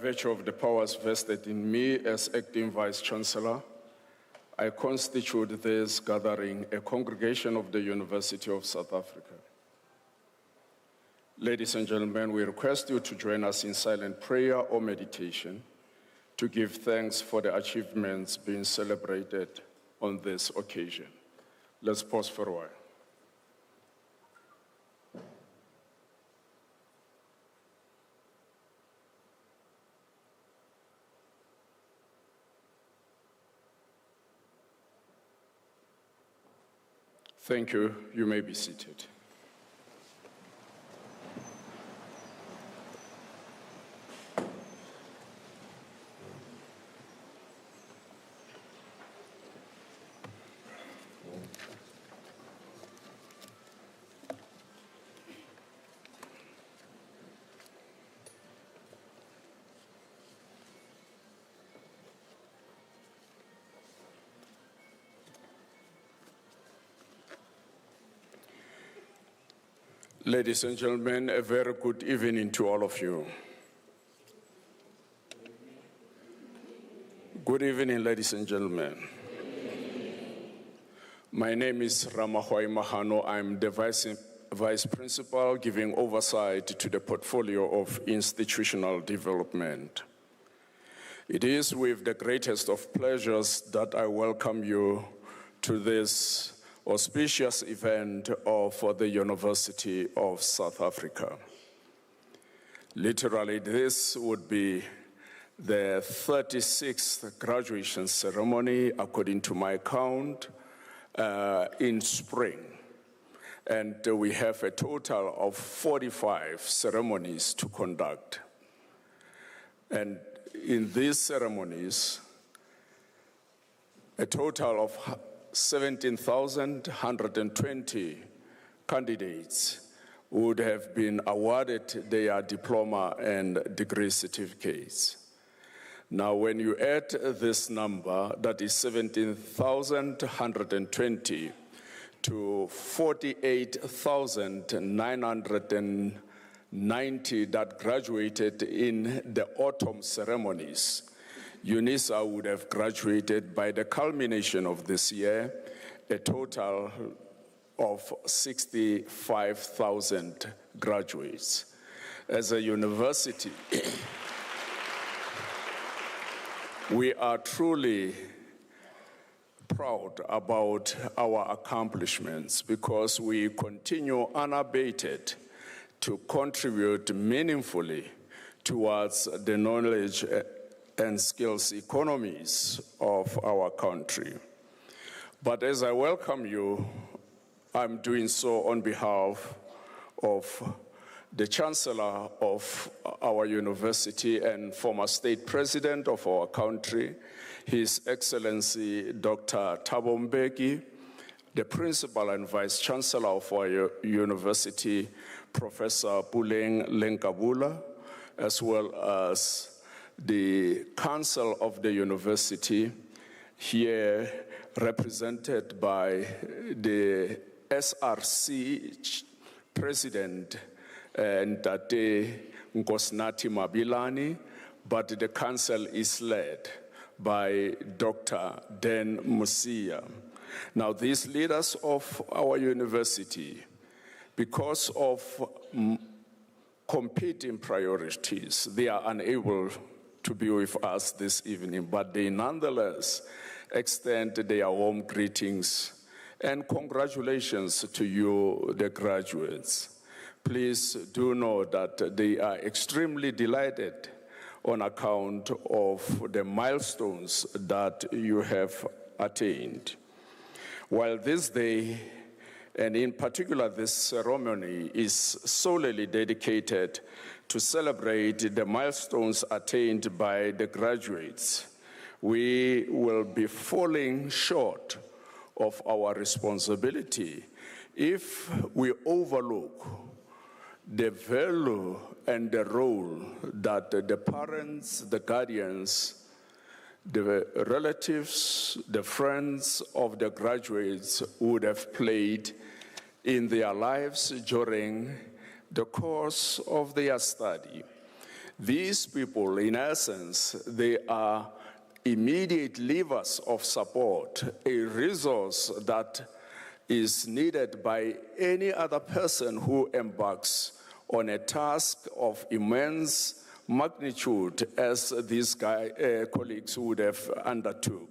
virtue of the powers vested in me as acting Vice-Chancellor, I constitute this gathering a congregation of the University of South Africa. Ladies and gentlemen, we request you to join us in silent prayer or meditation to give thanks for the achievements being celebrated on this occasion. Let's pause for a while. Thank you. You may be seated. Ladies and gentlemen, a very good evening to all of you. Good evening, ladies and gentlemen. My name is Ramahwai Mahano. I'm the Vice Principal giving oversight to the portfolio of institutional development. It is with the greatest of pleasures that I welcome you to this auspicious event for the University of South Africa. Literally, this would be the 36th graduation ceremony, according to my count, in spring. And we have a total of 45 ceremonies to conduct. And in these ceremonies, a total of 17,120 candidates would have been awarded their diploma and degree certificates. Now, when you add this number, that is 17,120 to 48,990 that graduated in the autumn ceremonies, UNISA would have graduated by the culmination of this year a total of 65,000 graduates. As a university, we are truly proud about our accomplishments because we continue unabated to contribute meaningfully towards the knowledge and skills economies of our country. But as I welcome you, I'm doing so on behalf of the Chancellor of our university and former State President of our country, His Excellency Dr. Thabo Mbeki, the Principal and Vice Chancellor of our university, Professor Puleng Lenkabula, as well as the Council of the University, here represented by the SRC President Ntate Nkosinathi Mabilani, but the Council is led by Dr. Dan Musia. Now, these leaders of our university, because of competing priorities, they are unable to be with us this evening, but they nonetheless extend their warm greetings and congratulations to you, the graduates. Please do know that they are extremely delighted on account of the milestones that you have attained. While this day, and in particular this ceremony, is solely dedicated to celebrate the milestones attained by the graduates, we will be falling short of our responsibility if we overlook the value and the role that the parents, the guardians, the relatives, the friends of the graduates would have played in their lives during the course of their study. These people, in essence, they are immediate levers of support, a resource that is needed by any other person who embarks on a task of immense magnitude as these colleagues would have undertook.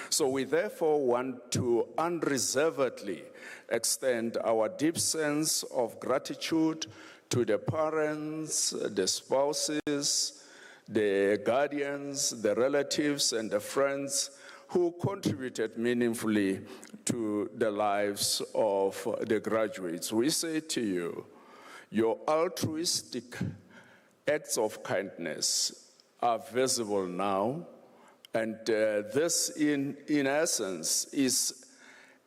So we therefore want to unreservedly extend our deep sense of gratitude to the parents, the spouses, the guardians, the relatives, and the friends who contributed meaningfully to the lives of the graduates. We say to you, your altruistic acts of kindness are visible now, and this, in essence, is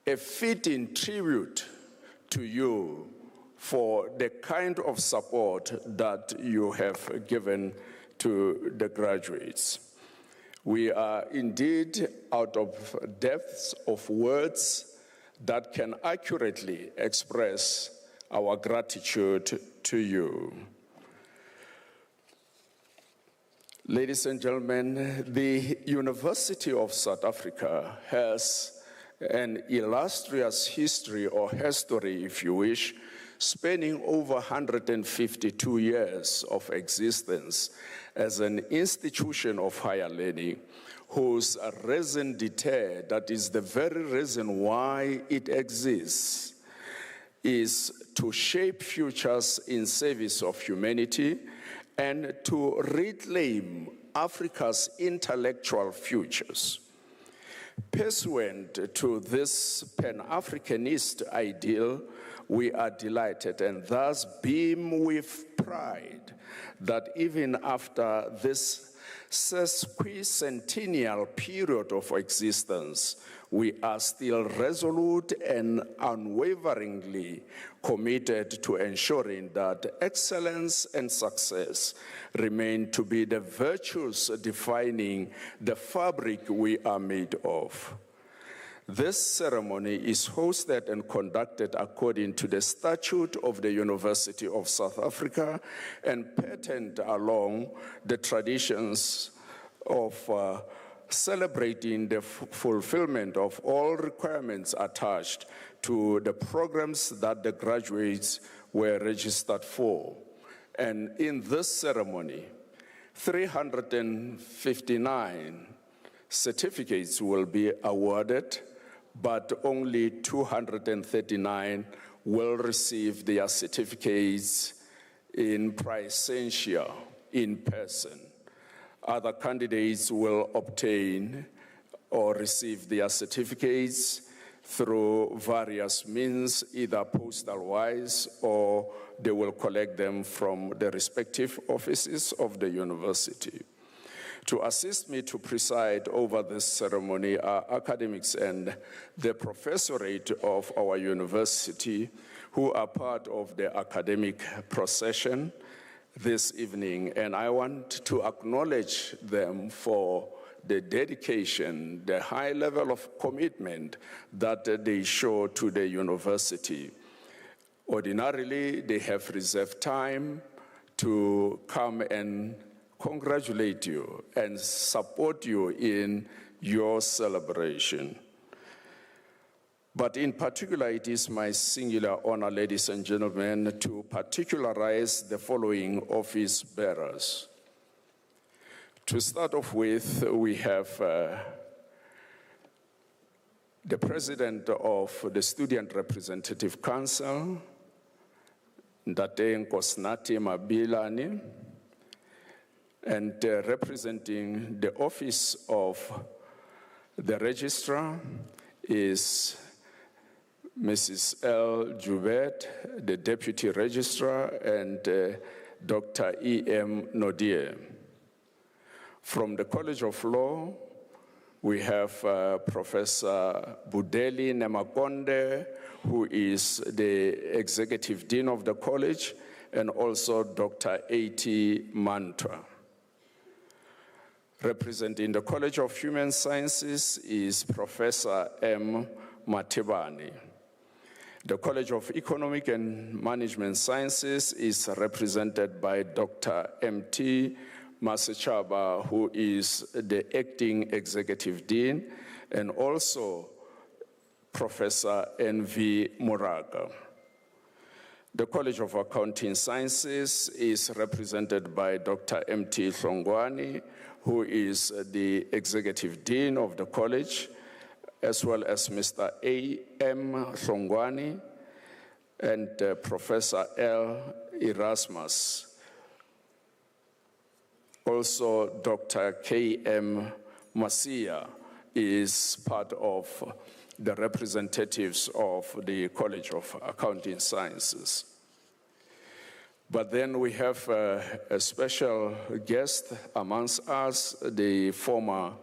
a fitting tribute to you for the kind of support that you have given to the graduates. We are indeed out of depths of words that can accurately express our gratitude to you. Ladies and gentlemen, the University of South Africa has an illustrious history, or history if you wish, spanning over 152 years of existence as an institution of higher learning, whose raison d'etre, that is the very reason why it exists, is to shape futures in service of humanity and to reclaim Africa's intellectual futures. Pursuant to this Pan-Africanist ideal, we are delighted and thus beam with pride that even after this sesquicentennial period of existence, we are still resolute and unwaveringly committed to ensuring that excellence and success remain to be the virtues defining the fabric we are made of. This ceremony is hosted and conducted according to the statute of the University of South Africa and patterned along the traditions of celebrating the fulfillment of all requirements attached to the programs that the graduates were registered for. And in this ceremony, 359 certificates will be awarded, but only 239 will receive their certificates in presentia, in person. Other candidates will obtain or receive their certificates through various means, either postal-wise or they will collect them from the respective offices of the university. To assist me to preside over this ceremony are academics and the professorate of our university who are part of the academic procession this evening, and I want to acknowledge them for the dedication, the high level of commitment that they show to the university. Ordinarily, they have reserved time to come and congratulate you and support you in your celebration. But in particular, it is my singular honor, ladies and gentlemen, to particularize the following office bearers. To start off with, we have the President of the Student Representative Council, Ndate Nkosnati Mabilani, and representing the office of the Registrar is Mrs. L. Joubert, the Deputy Registrar, and Dr. E.M. Nodier. From the College of Law, we have Professor Budeli Nemakonde, who is the Executive Dean of the College, and also Dr. A.T. Mantra. Representing the College of Human Sciences is Professor M. Matibani. The College of Economic and Management Sciences is represented by Dr. M.T. Masechaba, who is the acting executive dean, and also Professor N.V. Muraga. The College of Accounting Sciences is represented by Dr. M.T. Hlongwane, who is the executive dean of the college, as well as Mr. A.M. Hlongwane and Professor L. Erasmus. Also, Dr. K.M. Masia is part of the representatives of the College of Accounting Sciences. But then we have a special guest amongst us, the former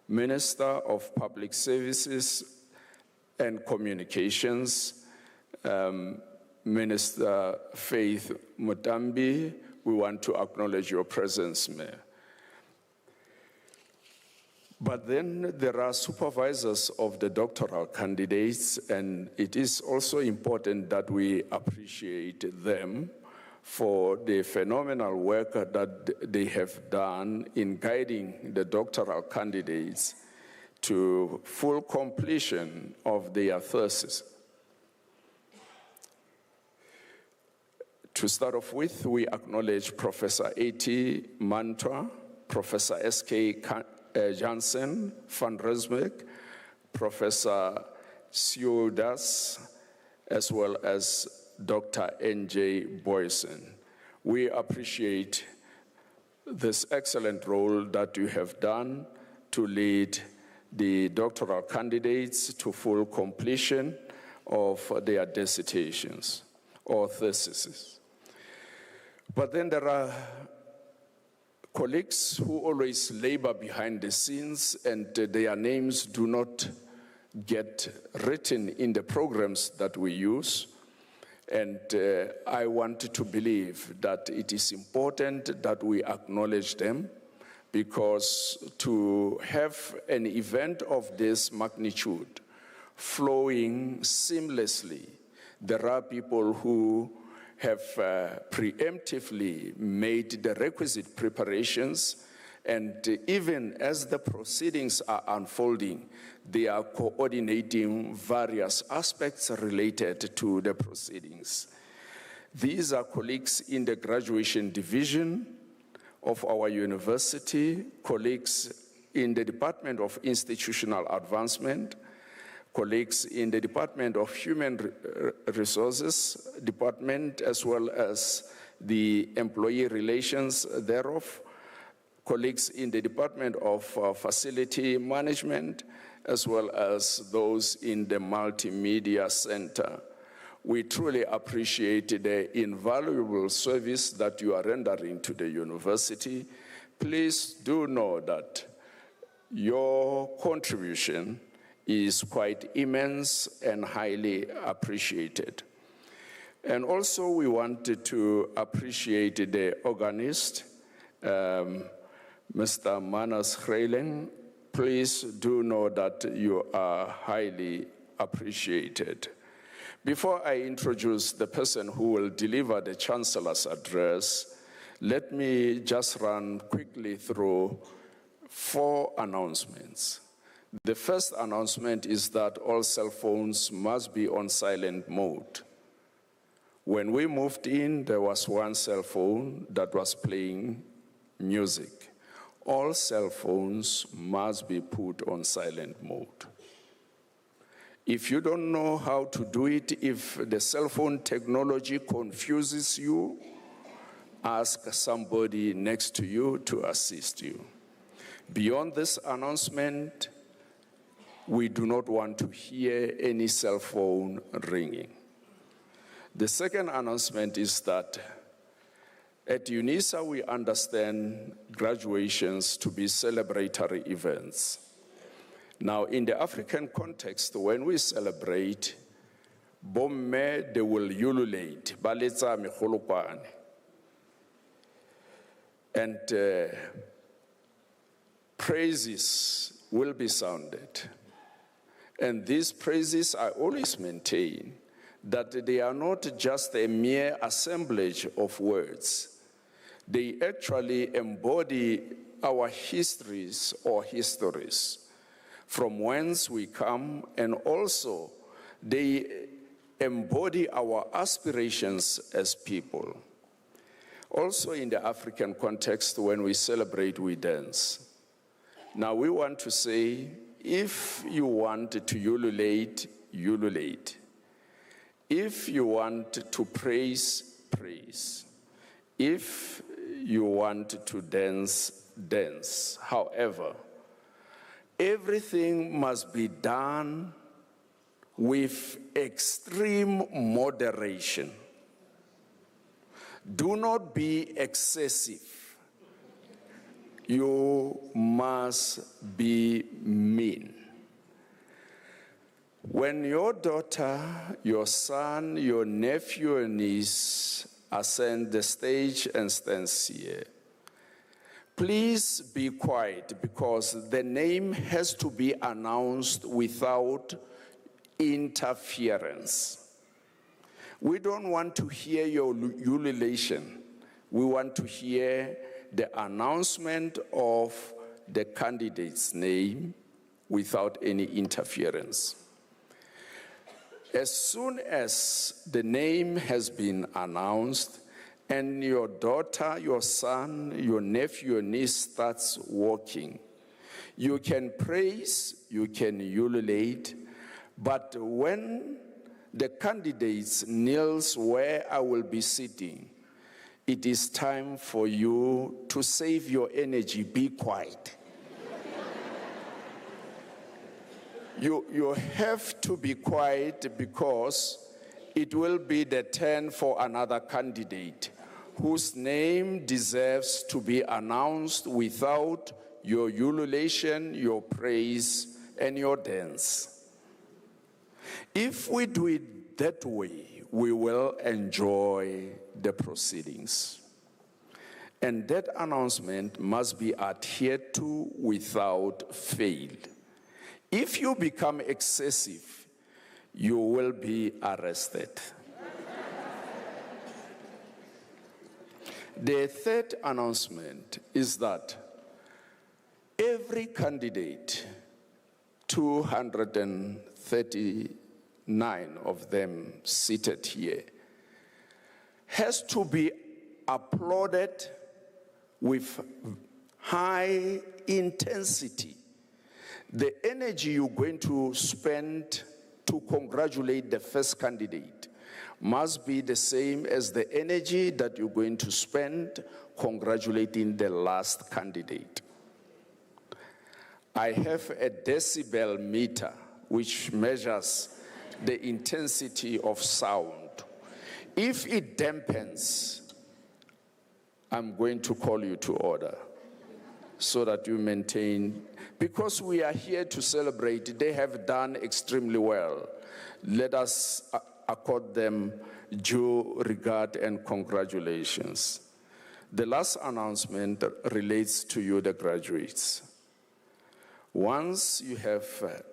Minister of Public Services and Communications, Minister Faith Mutambi. We want to acknowledge your presence, Mayor. But then there are supervisors of the doctoral candidates, and it is also important that we appreciate them for the phenomenal work that they have done in guiding the doctoral candidates to full completion of their thesis. To start off with, we acknowledge Professor A.T. Mantua, Professor S.K. Jansen van Resbeck, Professor Siodas, as well as Dr. N.J. Boyson. We appreciate this excellent role that you have done to lead the doctoral candidates to full completion of their dissertations or theses. But then there are colleagues who always labor behind the scenes, and their names do not get written in the programs that we use. And I want to believe that it is important that we acknowledge them, because to have an event of this magnitude flowing seamlessly, there are people who have preemptively made the requisite preparations, and even as the proceedings are unfolding, they are coordinating various aspects related to the proceedings. These are colleagues in the graduation division of our university, colleagues in the Department of Institutional Advancement, colleagues in the Department of Human Resources Department, as well as the employee relations thereof, colleagues in the Department of Facility Management, as well as those in the Multimedia Center. We truly appreciate the invaluable service that you are rendering to the university. Please do know that your contribution is quite immense and highly appreciated. And also we wanted to appreciate the organist, Mr. Manas Greyling. Please do know that you are highly appreciated. Before I introduce the person who will deliver the Chancellor's address, let me just run quickly through 4 announcements. The first announcement is that all cell phones must be on silent mode. When we moved in, there was one cell phone that was playing music. All cell phones must be put on silent mode. If you don't know how to do it, if the cell phone technology confuses you, ask somebody next to you to assist you. Beyond this announcement, we do not want to hear any cell phone ringing. The second announcement is that at UNISA, we understand graduations to be celebratory events. Now, in the African context, when we celebrate, bomme, they will ululate, baletsa megolokwane. And praises will be sounded. And these praises, I always maintain that they are not just a mere assemblage of words. They actually embody our histories or histories, from whence we come, and also they embody our aspirations as people. Also in the African context, when we celebrate, we dance. Now we want to say, if you want to ululate, ululate. If you want to praise, praise. If you want to dance, dance. However, everything must be done with extreme moderation. Do not be excessive. You must be mean. When your daughter, your son, your nephew, and niece ascend the stage and stand here, please be quiet, because the name has to be announced without interference. We don't want to hear your ululation. We want to hear the announcement of the candidate's name without any interference. As soon as the name has been announced and your daughter, your son, your nephew, your niece starts walking, you can praise, you can ululate, but when the candidate kneels where I will be sitting, it is time for you to save your energy. Be quiet. You have to be quiet, because it will be the turn for another candidate whose name deserves to be announced without your ululation, your praise, and your dance. If we do it that way, we will enjoy the proceedings. And that announcement must be adhered to without fail. If you become excessive, you will be arrested. The third announcement is that every candidate, 239 of them seated here, has to be applauded with high intensity. The energy you're going to spend to congratulate the first candidate must be the same as the energy that you're going to spend congratulating the last candidate. I have a decibel meter which measures the intensity of sound. If it dampens, I'm going to call you to order so that you maintain, because we are here to celebrate. They have done extremely well. Let us accord them due regard and congratulations. The last announcement relates to you, the graduates. Once you have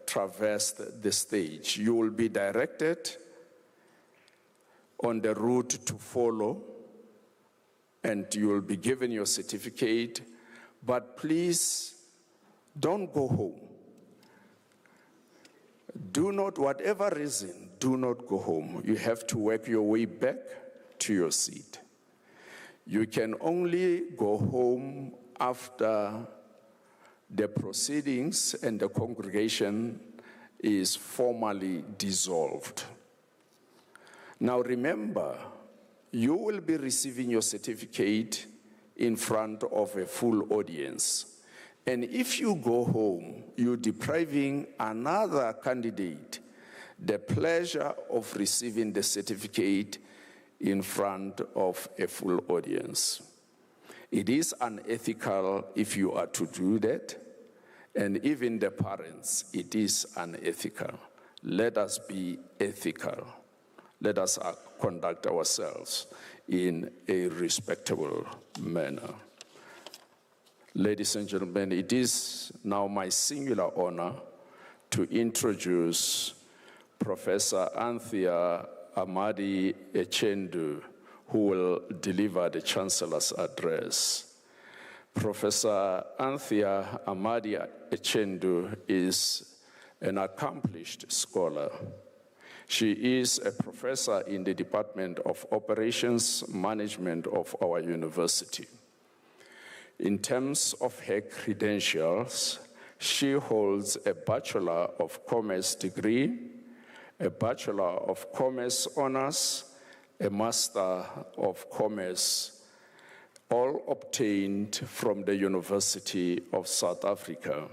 traversed the stage, you will be directed on the route to follow, and you will be given your certificate. But please, don't go home. Do not, whatever reason, do not go home. You have to work your way back to your seat. You can only go home after the proceedings and the congregation is formally dissolved. Now remember, you will be receiving your certificate in front of a full audience. And if you go home, you're depriving another candidate the pleasure of receiving the certificate in front of a full audience. It is unethical if you are to do that, and even the parents, it is unethical. Let us be ethical. Let us conduct ourselves in a respectable manner. Ladies and gentlemen, it is now my singular honor to introduce Professor Anthea Amadi Echendu, who will deliver the Chancellor's address. Professor Anthea Amadi Echendu is an accomplished scholar. She is a professor in the Department of Operations Management of our university. In terms of her credentials, she holds a Bachelor of Commerce degree, a Bachelor of Commerce honors, a Master of Commerce, all obtained from the University of South Africa.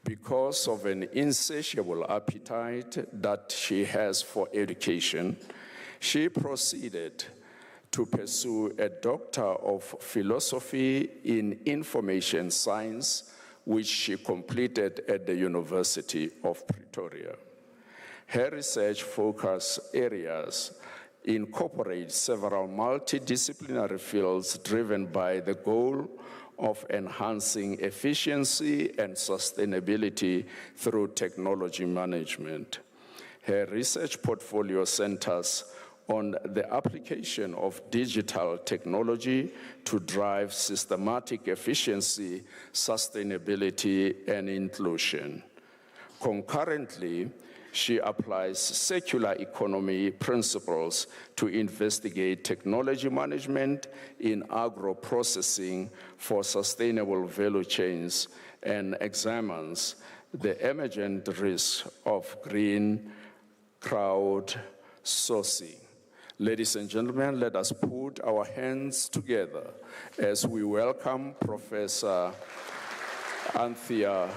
Because of an insatiable appetite that she has for education, she proceeded to pursue a Doctor of Philosophy in Information Science, which she completed at the University of Pretoria. Her research focus areas incorporate several multidisciplinary fields driven by the goal of enhancing efficiency and sustainability through technology management. Her research portfolio centers on the application of digital technology to drive systematic efficiency, sustainability, and inclusion. Concurrently, she applies circular economy principles to investigate technology management in agro-processing for sustainable value chains and examines the emergent risks of green crowdsourcing. Ladies and gentlemen, let us put our hands together as we welcome Professor Anthea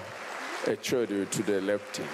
Echendu to the lectern.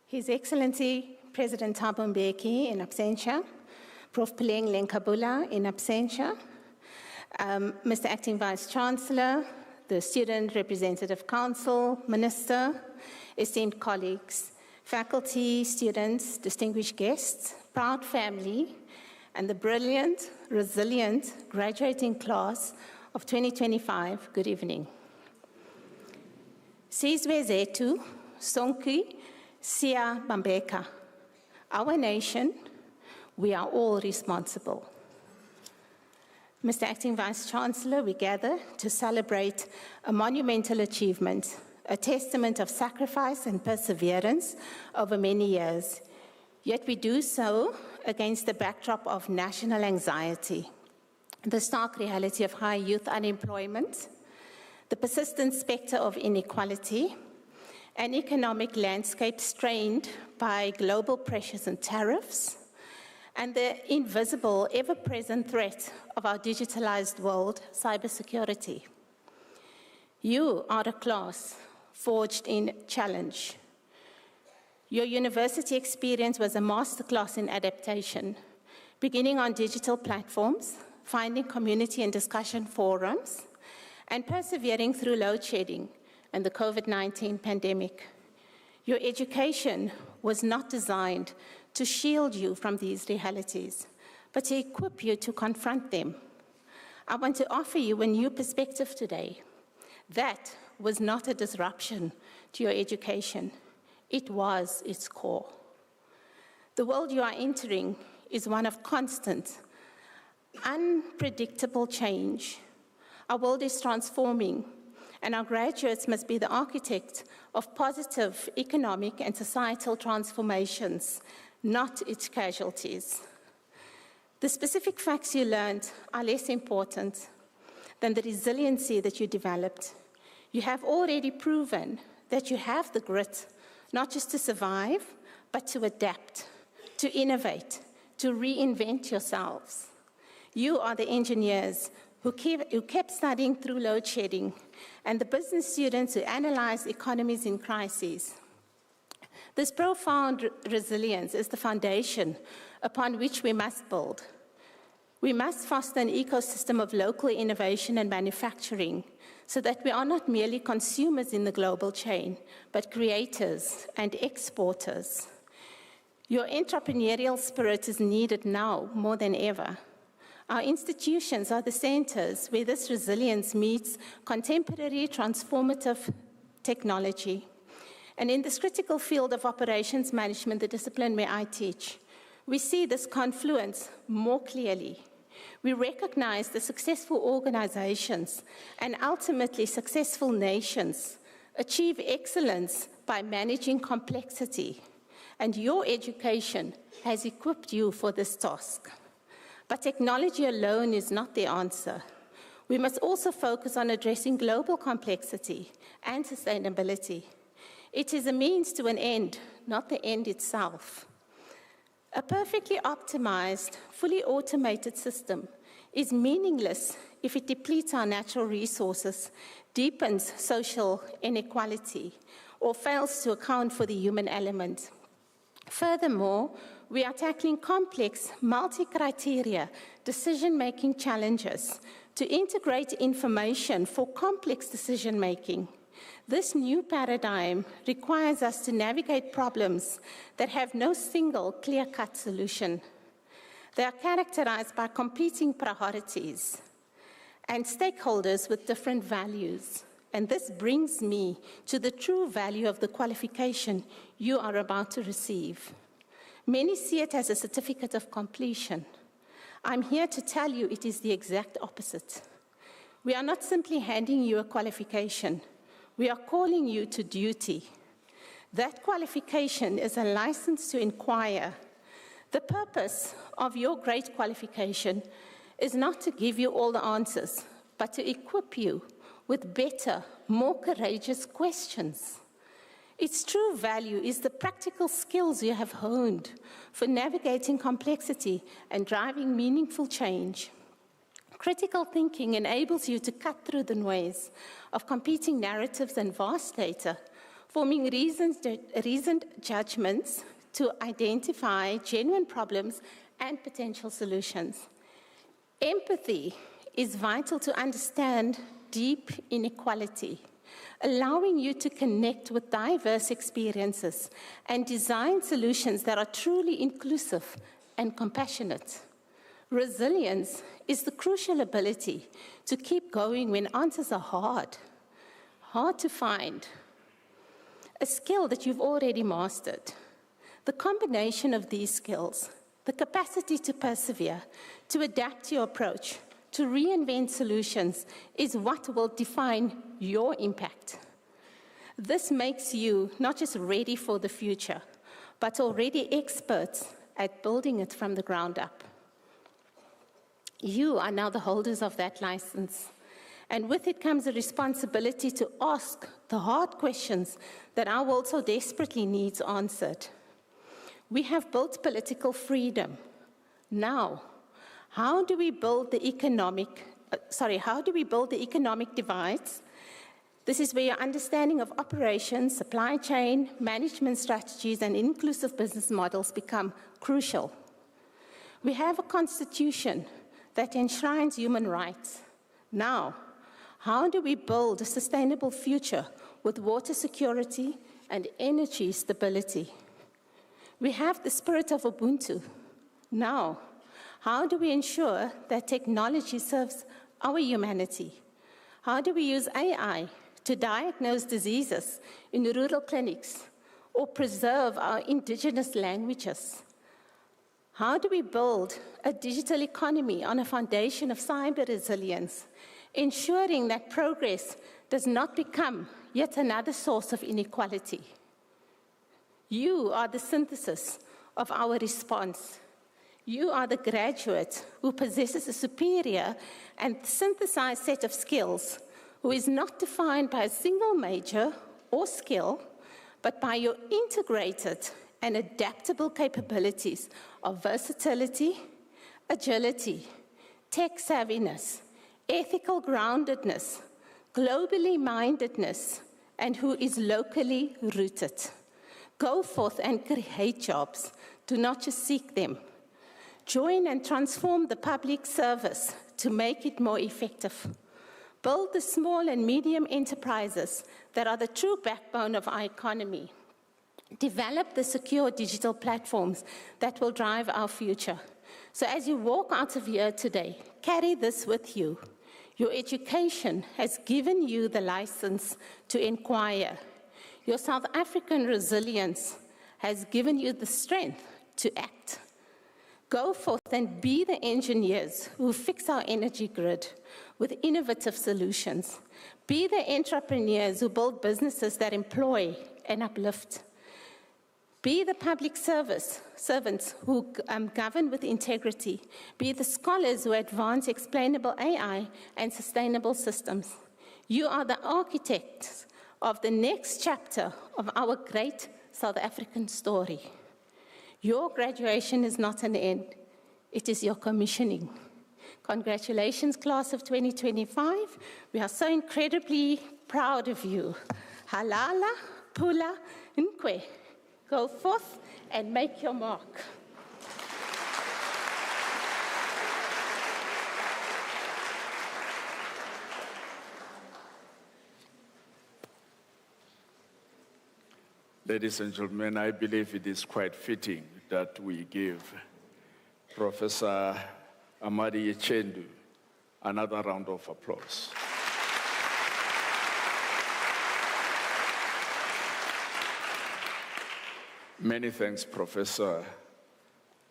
His Excellency President Thabo Mbeki in absentia, Prof. Peleng Lenkabula in absentia, Mr. Acting Vice Chancellor, the Student Representative Council, Minister, esteemed colleagues, faculty, students, distinguished guests, proud family, and the brilliant, resilient graduating class of 2025, good evening. Sizwe zethu, sonke siyabambeka. Our nation, we are all responsible. Mr. Acting Vice Chancellor, we gather to celebrate a monumental achievement, a testament of sacrifice and perseverance over many years. Yet we do so against the backdrop of national anxiety, the stark reality of high youth unemployment, the persistent specter of inequality, an economic landscape strained by global pressures and tariffs, and the invisible, ever-present threat of our digitalized world, cybersecurity. You are a class forged in challenge. Your university experience was a masterclass in adaptation, beginning on digital platforms, finding community and discussion forums, and persevering through load shedding and the COVID-19 pandemic. Your education was not designed to shield you from these realities, but to equip you to confront them. I want to offer you a new perspective today. That was not a disruption to your education. It was its core. The world you are entering is one of constant, unpredictable change. Our world is transforming, and our graduates must be the architect of positive economic and societal transformations, not its casualties. The specific facts you learned are less important than the resiliency that you developed. You have already proven that you have the grit, not just to survive, but to adapt, to innovate, to reinvent yourselves. You are the engineers who kept studying through load shedding, and the business students who analyze economies in crises. This profound resilience is the foundation upon which we must build. We must foster an ecosystem of local innovation and manufacturing so that we are not merely consumers in the global chain, but creators and exporters. Your entrepreneurial spirit is needed now more than ever. Our institutions are the centers where this resilience meets contemporary transformative technology. And in this critical field of operations management, the discipline where I teach, we see this confluence more clearly. We recognize the successful organizations and ultimately successful nations achieve excellence by managing complexity. And your education has equipped you for this task. But technology alone is not the answer. We must also focus on addressing global complexity and sustainability. It is a means to an end, not the end itself. A perfectly optimized, fully automated system is meaningless if it depletes our natural resources, deepens social inequality, or fails to account for the human element. Furthermore, we are tackling complex, multi-criteria decision-making challenges to integrate information for complex decision-making. This new paradigm requires us to navigate problems that have no single clear-cut solution. They are characterized by competing priorities and stakeholders with different values. And this brings me to the true value of the qualification you are about to receive. Many see it as a certificate of completion. I'm here to tell you it is the exact opposite. We are not simply handing you a qualification. We are calling you to duty. That qualification is a license to inquire. The purpose of your great qualification is not to give you all the answers, but to equip you with better, more courageous questions. Its true value is the practical skills you have honed for navigating complexity and driving meaningful change. Critical thinking enables you to cut through the noise of competing narratives and vast data, forming reasoned judgments to identify genuine problems and potential solutions. Empathy is vital to understand deep inequality, allowing you to connect with diverse experiences and design solutions that are truly inclusive and compassionate. Resilience is the crucial ability to keep going when answers are hard to find, a skill that you've already mastered. The combination of these skills, the capacity to persevere, to adapt your approach, to reinvent solutions, is what will define your impact. This makes you not just ready for the future, but already experts at building it from the ground up. You are now the holders of that license, and with it comes a responsibility to ask the hard questions that our world so desperately needs answered. We have built political freedom. Now, how do we build the economic divides? This is where your understanding of operations, supply chain, management strategies, and inclusive business models become crucial. We have a constitution that enshrines human rights. Now, how do we build a sustainable future with water security and energy stability? We have the spirit of Ubuntu. Now, how do we ensure that technology serves our humanity? How do we use AI to diagnose diseases in rural clinics or preserve our indigenous languages? How do we build a digital economy on a foundation of cyber resilience, ensuring that progress does not become yet another source of inequality? You are the synthesis of our response. You are the graduate who possesses a superior and synthesized set of skills, who is not defined by a single major or skill, but by your integrated and adaptable capabilities of versatility, agility, tech savviness, ethical groundedness, globally mindedness, and who is locally rooted. Go forth and create jobs. Do not just seek them. Join and transform the public service to make it more effective. Build the small and medium enterprises that are the true backbone of our economy. Develop the secure digital platforms that will drive our future. So as you walk out of here today, carry this with you. Your education has given you the license to inquire. Your South African resilience has given you the strength to act. Go forth and be the engineers who fix our energy grid with innovative solutions. Be the entrepreneurs who build businesses that employ and uplift. Be the public servants who govern with integrity. Be the scholars who advance explainable AI and sustainable systems. You are the architects of the next chapter of our great South African story. Your graduation is not an end, it is your commissioning. Congratulations, class of 2025. We are so incredibly proud of you. Halala, pula, nkwe. Go forth and make your mark. Ladies and gentlemen, I believe it is quite fitting that we give Professor Amadi Echendu another round of applause. Many thanks, Professor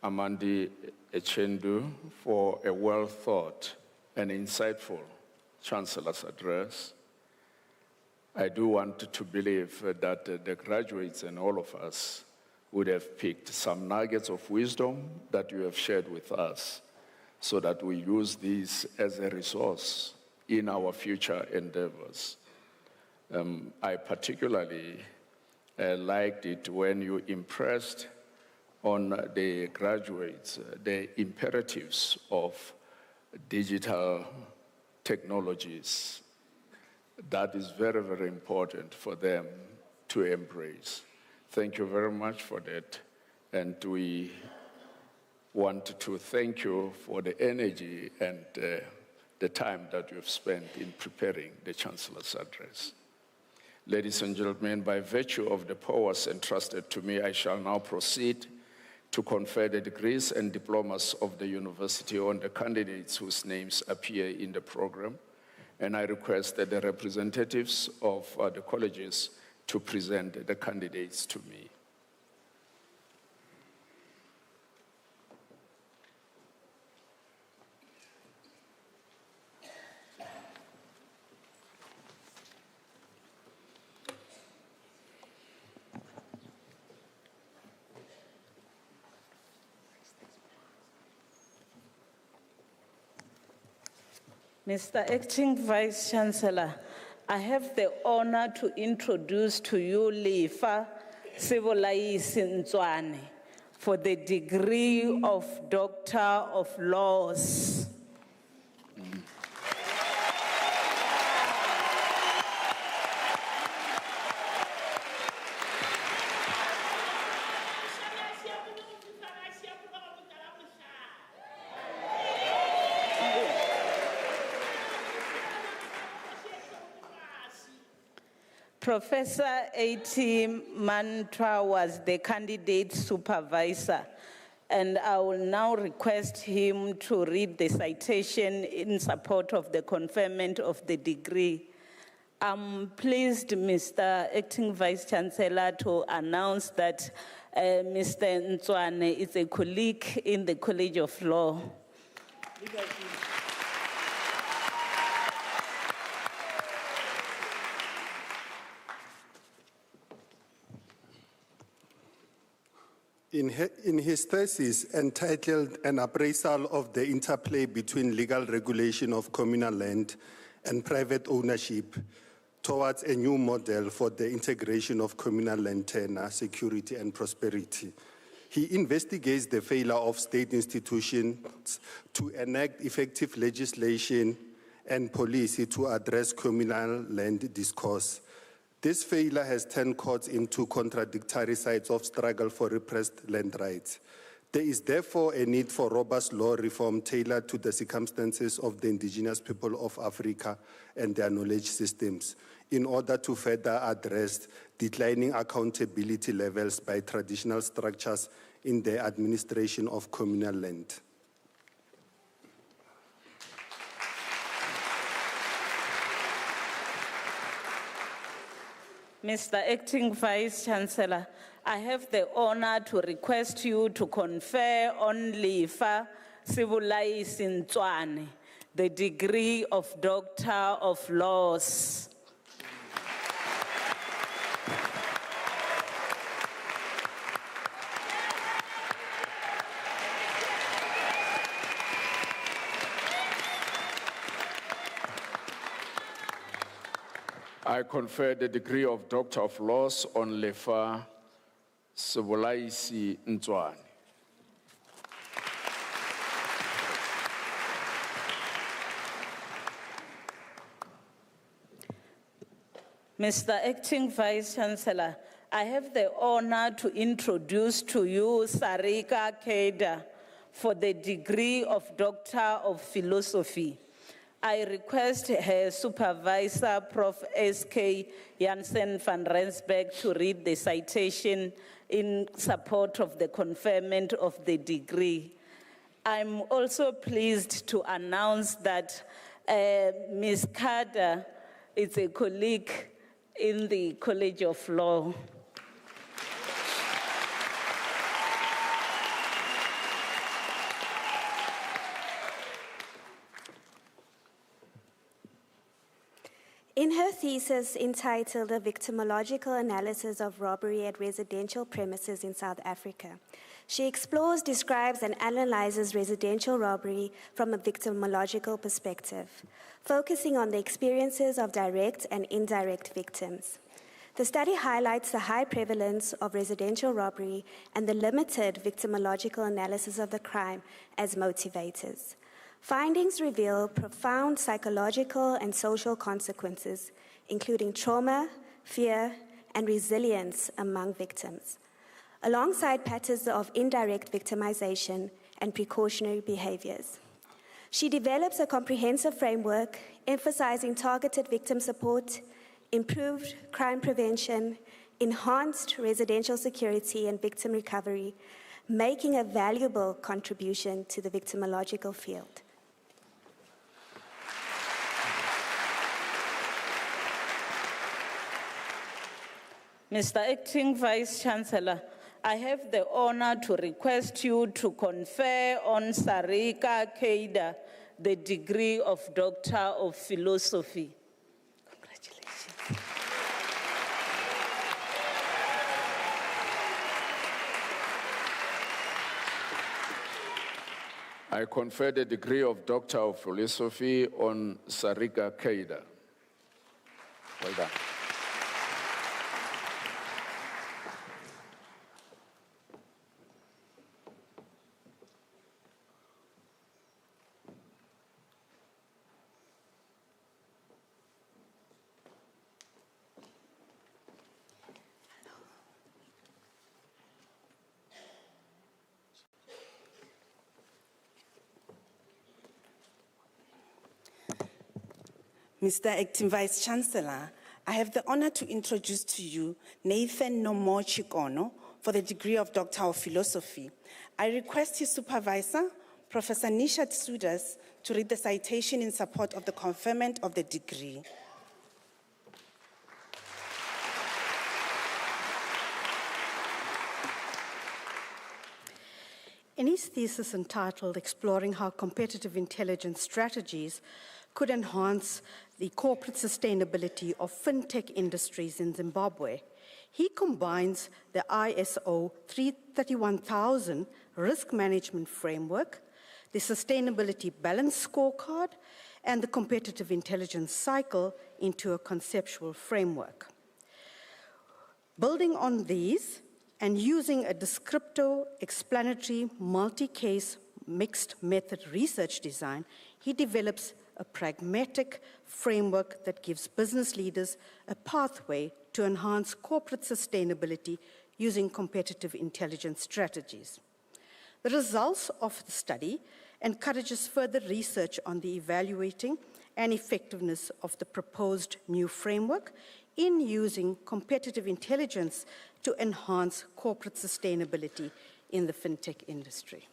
Amadi Echendu, for a well-thought and insightful Chancellor's address. I do want to believe that the graduates and all of us would have picked some nuggets of wisdom that you have shared with us so that we use these as a resource in our future endeavors. I particularly liked it when you impressed on the graduates the imperatives of digital technologies. That is very, very important for them to embrace. Thank you very much for that. And we want to thank you for the energy and the time that you've spent in preparing the Chancellor's address. Ladies and gentlemen, by virtue of the powers entrusted to me, I shall now proceed to confer the degrees and diplomas of the university on the candidates whose names appear in the program. And I request that the representatives of the colleges to present the candidates to me. Mr. Acting Vice Chancellor, I have the honor to introduce to you Lefa Sibolaisi Ntswane for the degree of Doctor of Laws. Professor A.T. Mantra was the candidate supervisor, and I will now request him to read the citation in support of the conferment of the degree. I'm pleased, Mr. Acting Vice Chancellor, to announce that Mr. Ntswane is a colleague in the College of Law. In his thesis entitled An Appraisal of the Interplay Between Legal Regulation of Communal Land and Private Ownership Towards a New Model for the Integration of Communal Land Tenure, Security and Prosperity, he investigates the failure of state institutions to enact effective legislation and policy to address communal land discourse. This failure has turned courts into contradictory sides of struggle for repressed land rights. There is therefore a need for robust law reform tailored to the circumstances of the indigenous people of Africa and their knowledge systems in order to further address declining accountability levels by traditional structures in the administration of communal land. Mr. Acting Vice Chancellor, I have the honor to request you to confer on Lefa Sibulai Sintwane the degree of Doctor of Laws. I confer the degree of Doctor of Laws on Lefa Sebulaisi Ntwane. Mr. Acting Vice Chancellor, I have the honor to introduce to you Sarika Keda for the degree of Doctor of Philosophy. I request her supervisor, Prof. S.K. Jansen van Rensburg, to read the citation in support of the conferment of the degree. I'm also pleased to announce that Ms. Kada is a colleague in the College of Law. In her thesis entitled A Victimological Analysis of Robbery at Residential Premises in South Africa, she explores, describes, and analyzes residential robbery from a victimological perspective, focusing on the experiences of direct and indirect victims. The study highlights the high prevalence of residential robbery and the limited victimological analysis of the crime as motivators. Findings reveal profound psychological and social consequences, including trauma, fear, and resilience among victims, alongside patterns of indirect victimization and precautionary behaviors. She develops a comprehensive framework emphasizing targeted victim support, improved crime prevention, enhanced residential security and victim recovery, making a valuable contribution to the victimological field. Mr. Acting Vice Chancellor, I have the honor to request you to confer on Sarika Keida the degree of Doctor of Philosophy. Congratulations. I confer the degree of Doctor of Philosophy on Sarika Keida. Well done. Mr. Acting Vice Chancellor, I have the honor to introduce to you Nathan Nomo Chikono for the degree of Doctor of Philosophy. I request his supervisor, Professor Nishat Sudas, to read the citation in support of the conferment of the degree. In his thesis entitled Exploring How Competitive Intelligence Strategies Could Enhance the Corporate Sustainability of FinTech Industries in Zimbabwe, he combines the ISO 331,000 Risk Management Framework, the Sustainability Balance Scorecard, and the Competitive Intelligence Cycle into a conceptual framework. Building on these, and using a descriptive, explanatory, multi-case, mixed method research design, he develops a pragmatic framework that gives business leaders a pathway to enhance corporate sustainability using competitive intelligence strategies. The results of the study encourages further research on the evaluating and effectiveness of the proposed new framework in using competitive intelligence to enhance corporate sustainability in the fintech industry.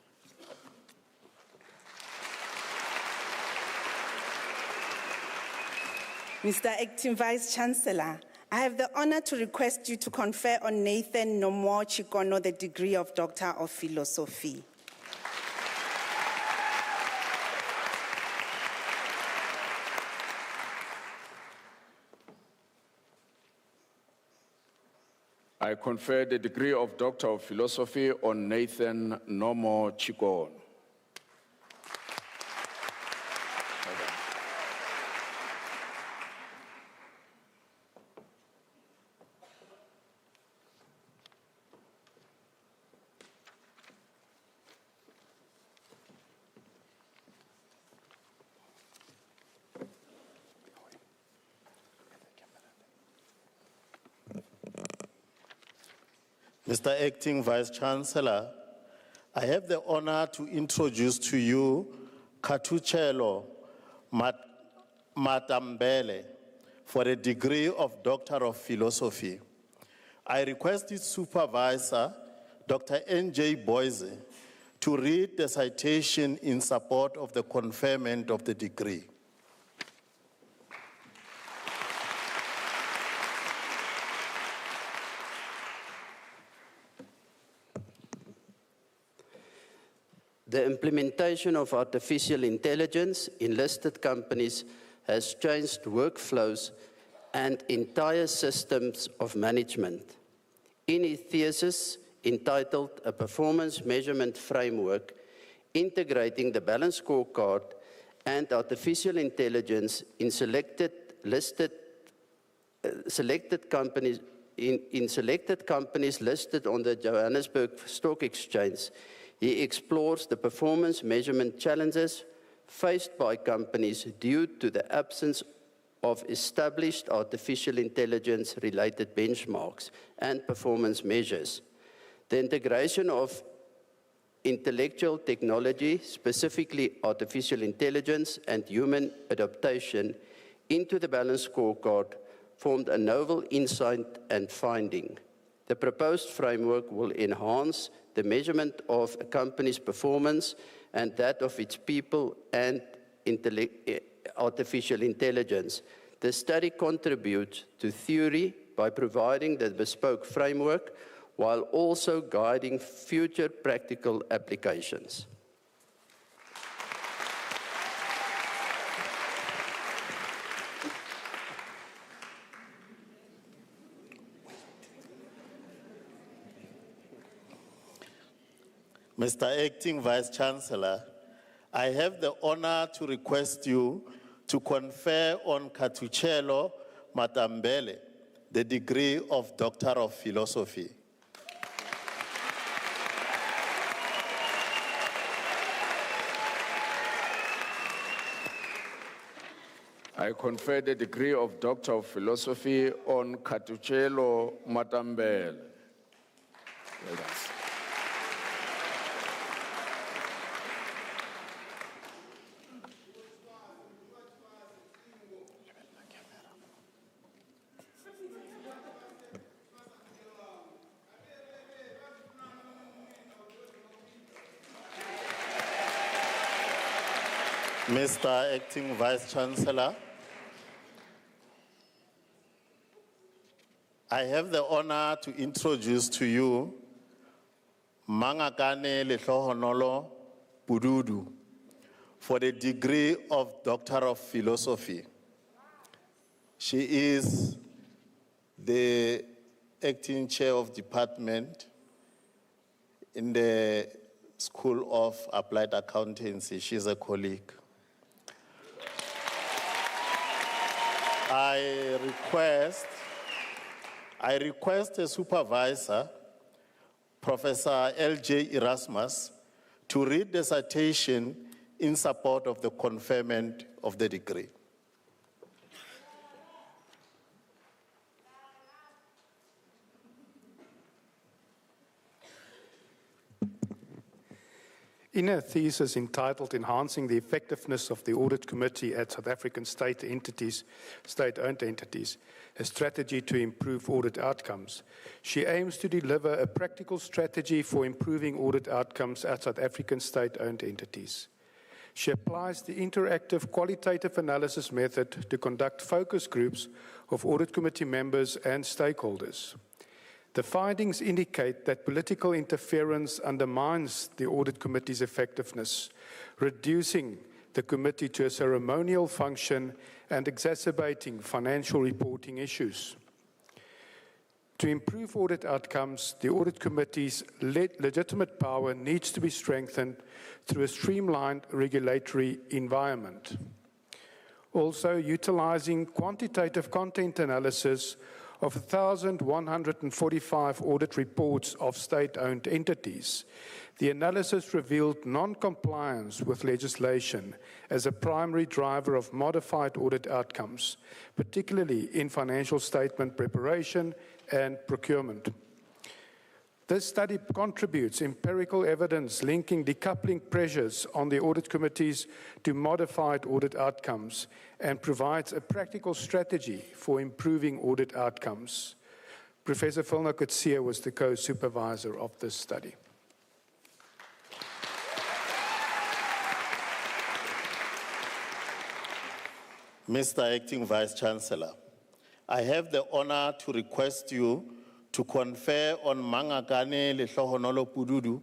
Mr. Acting Vice Chancellor, I have the honor to request you to confer on Nathan Nomo Chikono the degree of Doctor of Philosophy. I confer the degree of Doctor of Philosophy on Nathan Nomo Chikono. Mr. Acting Vice Chancellor, I have the honor to introduce to you Katuchelo Matambele for a degree of Doctor of Philosophy. I request its supervisor, Dr. N.J. Boise, to read the citation in support of the conferment of the degree. The implementation of artificial intelligence in listed companies has changed workflows and entire systems of management. In his thesis entitled A Performance Measurement Framework, integrating the balanced scorecard and artificial intelligence in selected companies listed on the Johannesburg Stock Exchange, he explores the performance measurement challenges faced by companies due to the absence of established artificial intelligence-related benchmarks and performance measures. The integration of intellectual technology, specifically artificial intelligence and human adaptation, into the balanced scorecard formed a novel insight and finding. The proposed framework will enhance the measurement of a company's performance and that of its people and artificial intelligence. The study contributes to theory by providing the bespoke framework while also guiding future practical applications. Mr. Acting Vice Chancellor, I have the honor to request you to confer on Katuchelo Matambele the degree of Doctor of Philosophy. I confer the degree of Doctor of Philosophy on Katuchelo Matambele. Mr. Acting Vice Chancellor, I have the honor to introduce to you Mangakane Lehlohonolo Pududu for the degree of Doctor of Philosophy. She is the acting chair of department in the School of Applied Accountancy. She's a colleague. I request a supervisor, Professor L.J. Erasmus, to read the citation in support of the conferment of the degree. In her thesis entitled Enhancing the Effectiveness of the Audit Committee at South African state-owned entities, a strategy to improve audit outcomes, she aims to deliver a practical strategy for improving audit outcomes at South African state-owned entities. She applies the interactive qualitative analysis method to conduct focus groups of audit committee members and stakeholders. The findings indicate that political interference undermines the audit committee's effectiveness, reducing the committee to a ceremonial function and exacerbating financial reporting issues. To improve audit outcomes, the audit committee's legitimate power needs to be strengthened through a streamlined regulatory environment. Also, utilizing quantitative content analysis of 1,145 audit reports of state-owned entities, the analysis revealed non-compliance with legislation as a primary driver of modified audit outcomes, particularly in financial statement preparation and procurement. This study contributes empirical evidence linking decoupling pressures on the audit committees to modified audit outcomes and provides a practical strategy for improving audit outcomes. Professor Vilna Coetzee was the co-supervisor of this study. Mr. Acting Vice Chancellor, I have the honor to request you to confer on Mangakane Lehlohonolo Pududu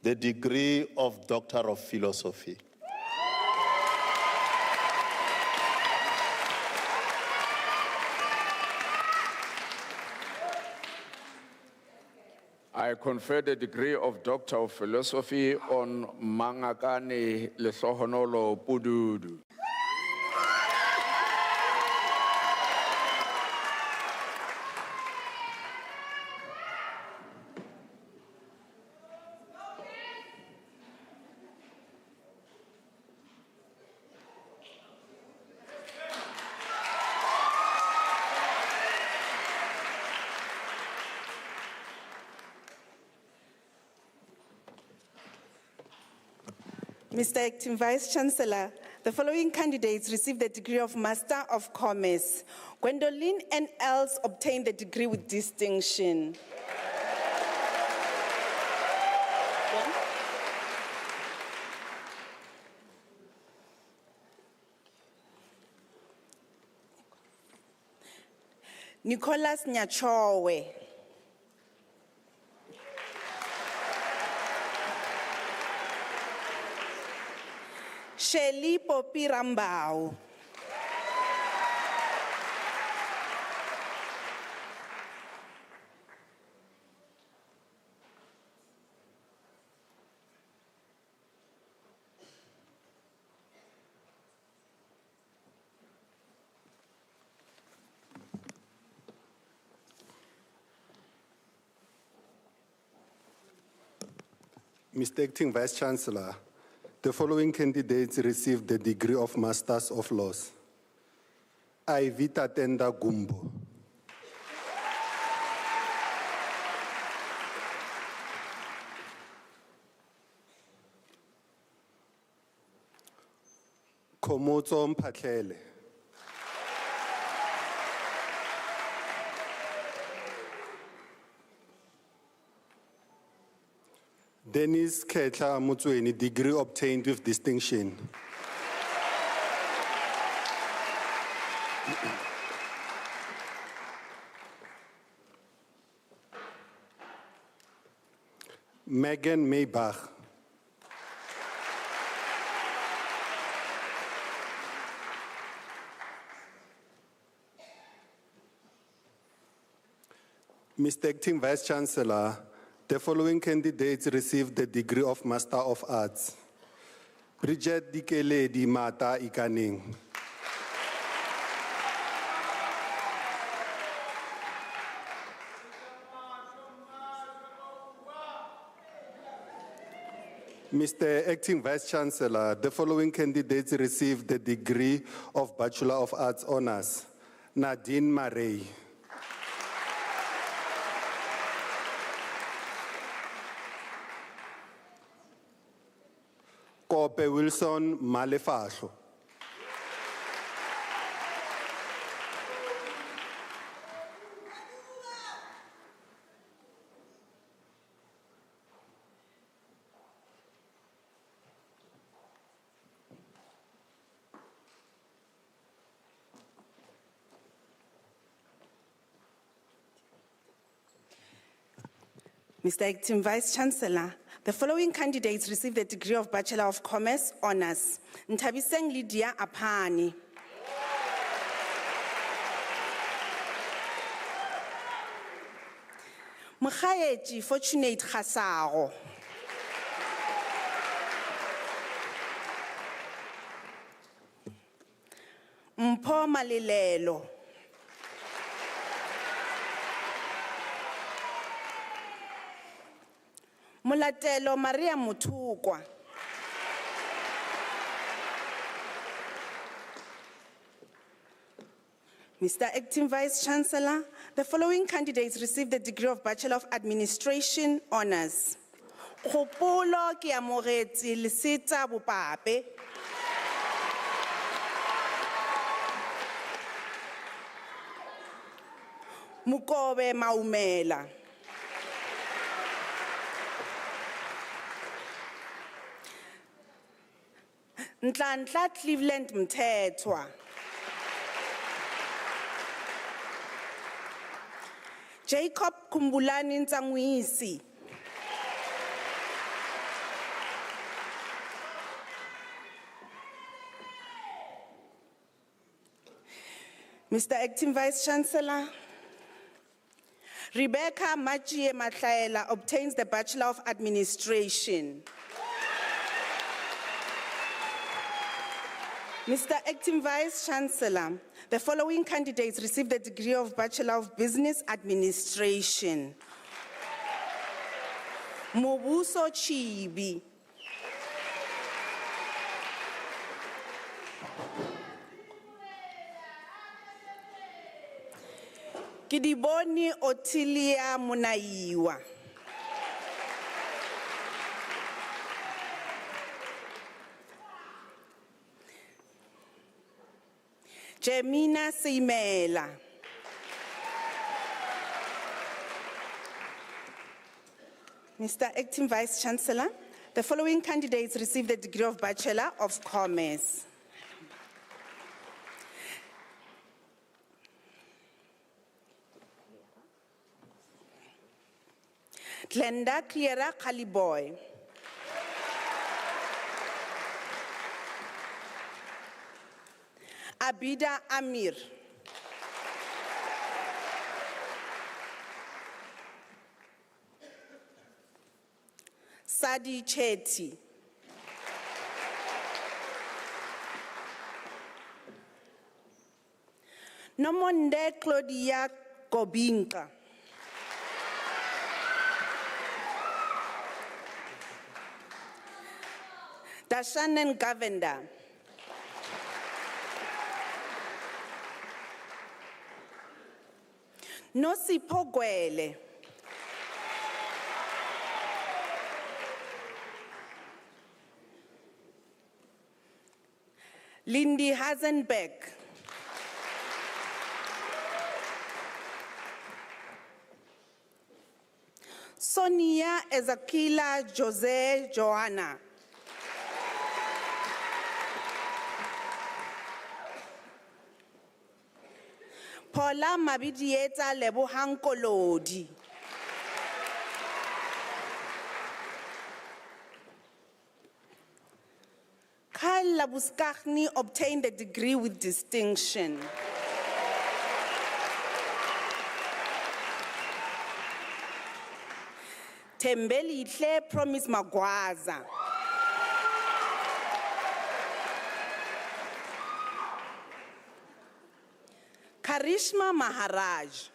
the degree of Doctor of Philosophy. I confer the degree of Doctor of Philosophy on Mangakane Lehlohonolo Pududu. Mr. Acting Vice Chancellor, the following candidates received the degree of Master of Commerce. Gwendoline N. Els obtained the degree with distinction. Nicholas Nyachowe. Shelley Popi Rambao. Mr. Acting Vice Chancellor, the following candidates received the degree of Masters of Laws. Ivita Tenda Gumbo. Komotso Mphatlele. Dennis Ketla Mutsweni, degree obtained with distinction. Megan Maybach. Mr. Acting Vice Chancellor, the following candidates received the degree of Master of Arts. Bridget Dikeledi Mata Ikaning. Mr. Acting Vice Chancellor, the following candidates received the degree of Bachelor of Arts Honours. Nadine Marais. Kope Wilson Malefahlo. Mr. Acting Vice Chancellor, the following candidates received the degree of Bachelor of Commerce Honours. Ntabiseng Lydia Apani. Mokhaetji Fortunate Khasago. Mpho Malilelo. Mulatelo Maria Mutukwa. Mr. Acting Vice Chancellor, the following candidates received the degree of Bachelor of Administration Honours. Khopolo ke amogetsi Lesita Bopape. Mukobe Maumela. Nhlanhla Cleveland Mthethwa. Jacob Kumbulani Ntsangwisi. Mr. Acting Vice Chancellor, Rebecca Machie Matlaela obtains the Bachelor of Administration. Mr. Acting Vice Chancellor, the following candidates received the degree of Bachelor of Business Administration. Mobuso Chibi. Kidiboni Otilia Munaiwa. Jemina Simela. Mr. Acting Vice Chancellor, the following candidates received the degree of Bachelor of Commerce. Glenda Cleara Kaliboy. Abida Amir. Sadi Chetty. Nomonde Claudia Kobinka. Dashanen Gavenda. Nosipho Gwele. Lindy Hazenbeck. Sonia Ezekila Jose Joanna. Paula Mabidieta Lebohang Kolodi. Kyle Labuskachni obtained a degree with distinction. Tembeli Itle Promise Magwaza. Karishma Maharaj.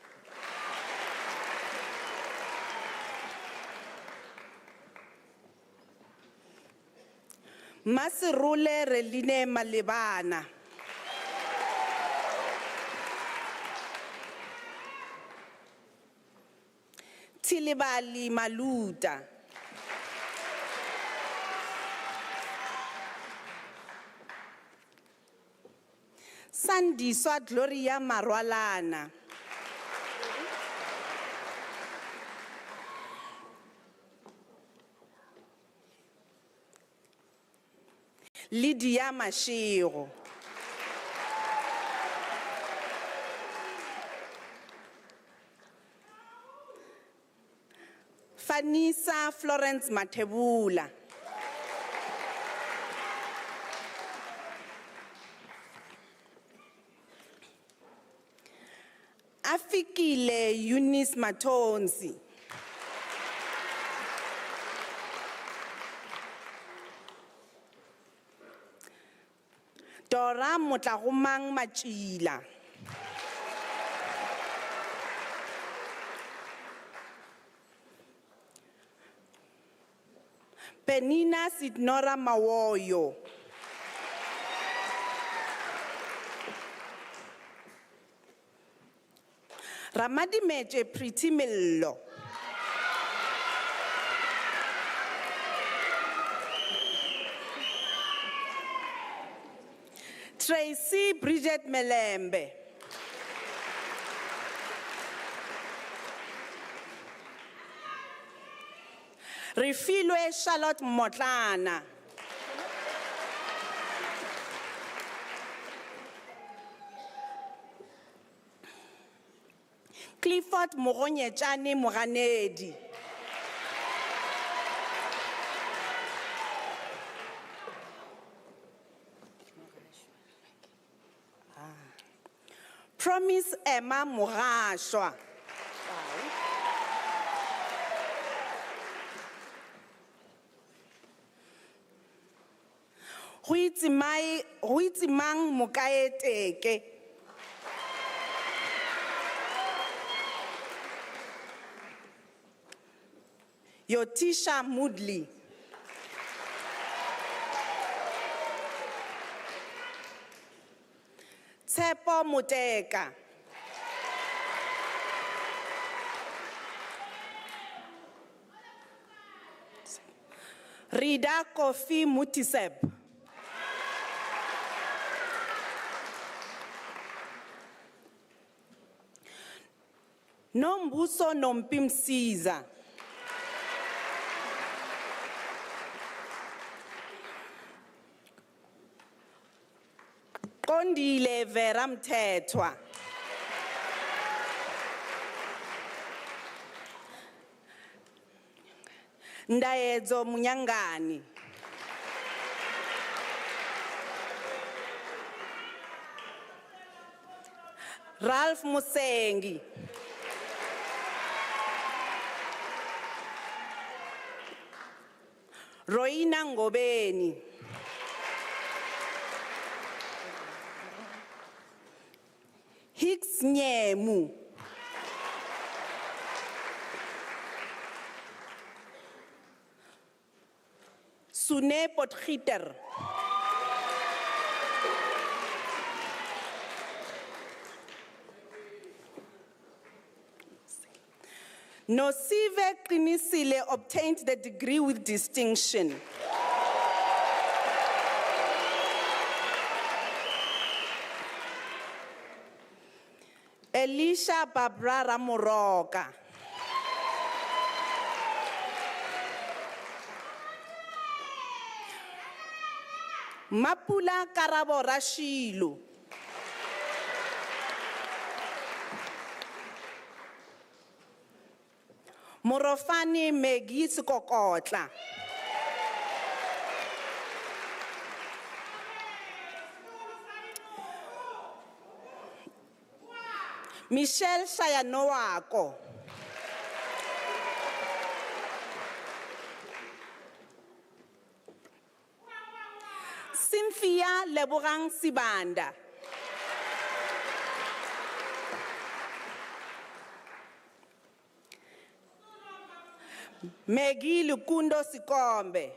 Masirule Reline Malebana. Tilibali Maluta. Sandiswa Gloria Marwalana. Lydia Mashiro. Fanisa Florence Matebula. Afikile Eunice Matonzi. Dora Motlagomang Machila. Penina Sidnora Mawoyo. Ramadimeje Pritimillo. Tracy Bridget Melembe. Refilwe Charlotte Motlana. Clifford Moronyechane Moganedi. Promise Emma Mogashwa. Huitimang Mokaeteke. Yotisha Moodley. Tsepo Muteka. Rida Kofi Mutiseb. Nombuso Nompimsiza. Kondile Vera Mthethwa. Ndayedzo Munyangani. Ralph Musengi. Roina Ngobeni. Hicks Nyemu. Sune Potgieter. Nosive Qinisile obtained the degree with distinction. Elisha Barbara Moroka. Mapula Karabo Rashilu. Morofani Megi Sikokotla. Michelle Shayanowako. Cynthia Leborang Sibanda. Megi Lukundo Sikombe.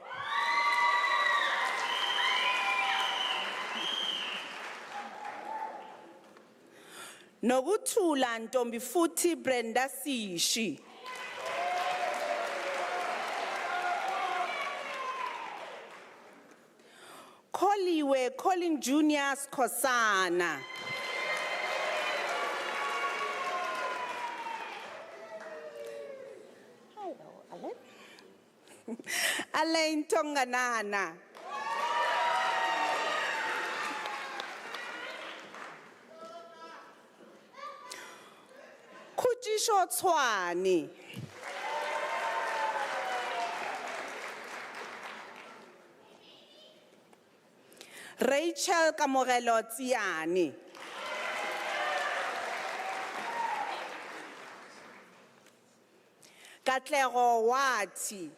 Noguthula Ntombi futhi Brenda Sishi. Colin Junior Skosana. Alain Tonganana. Khutshiso Tshwane. Rachel Kamogelo Tsiani. Katlego Wati.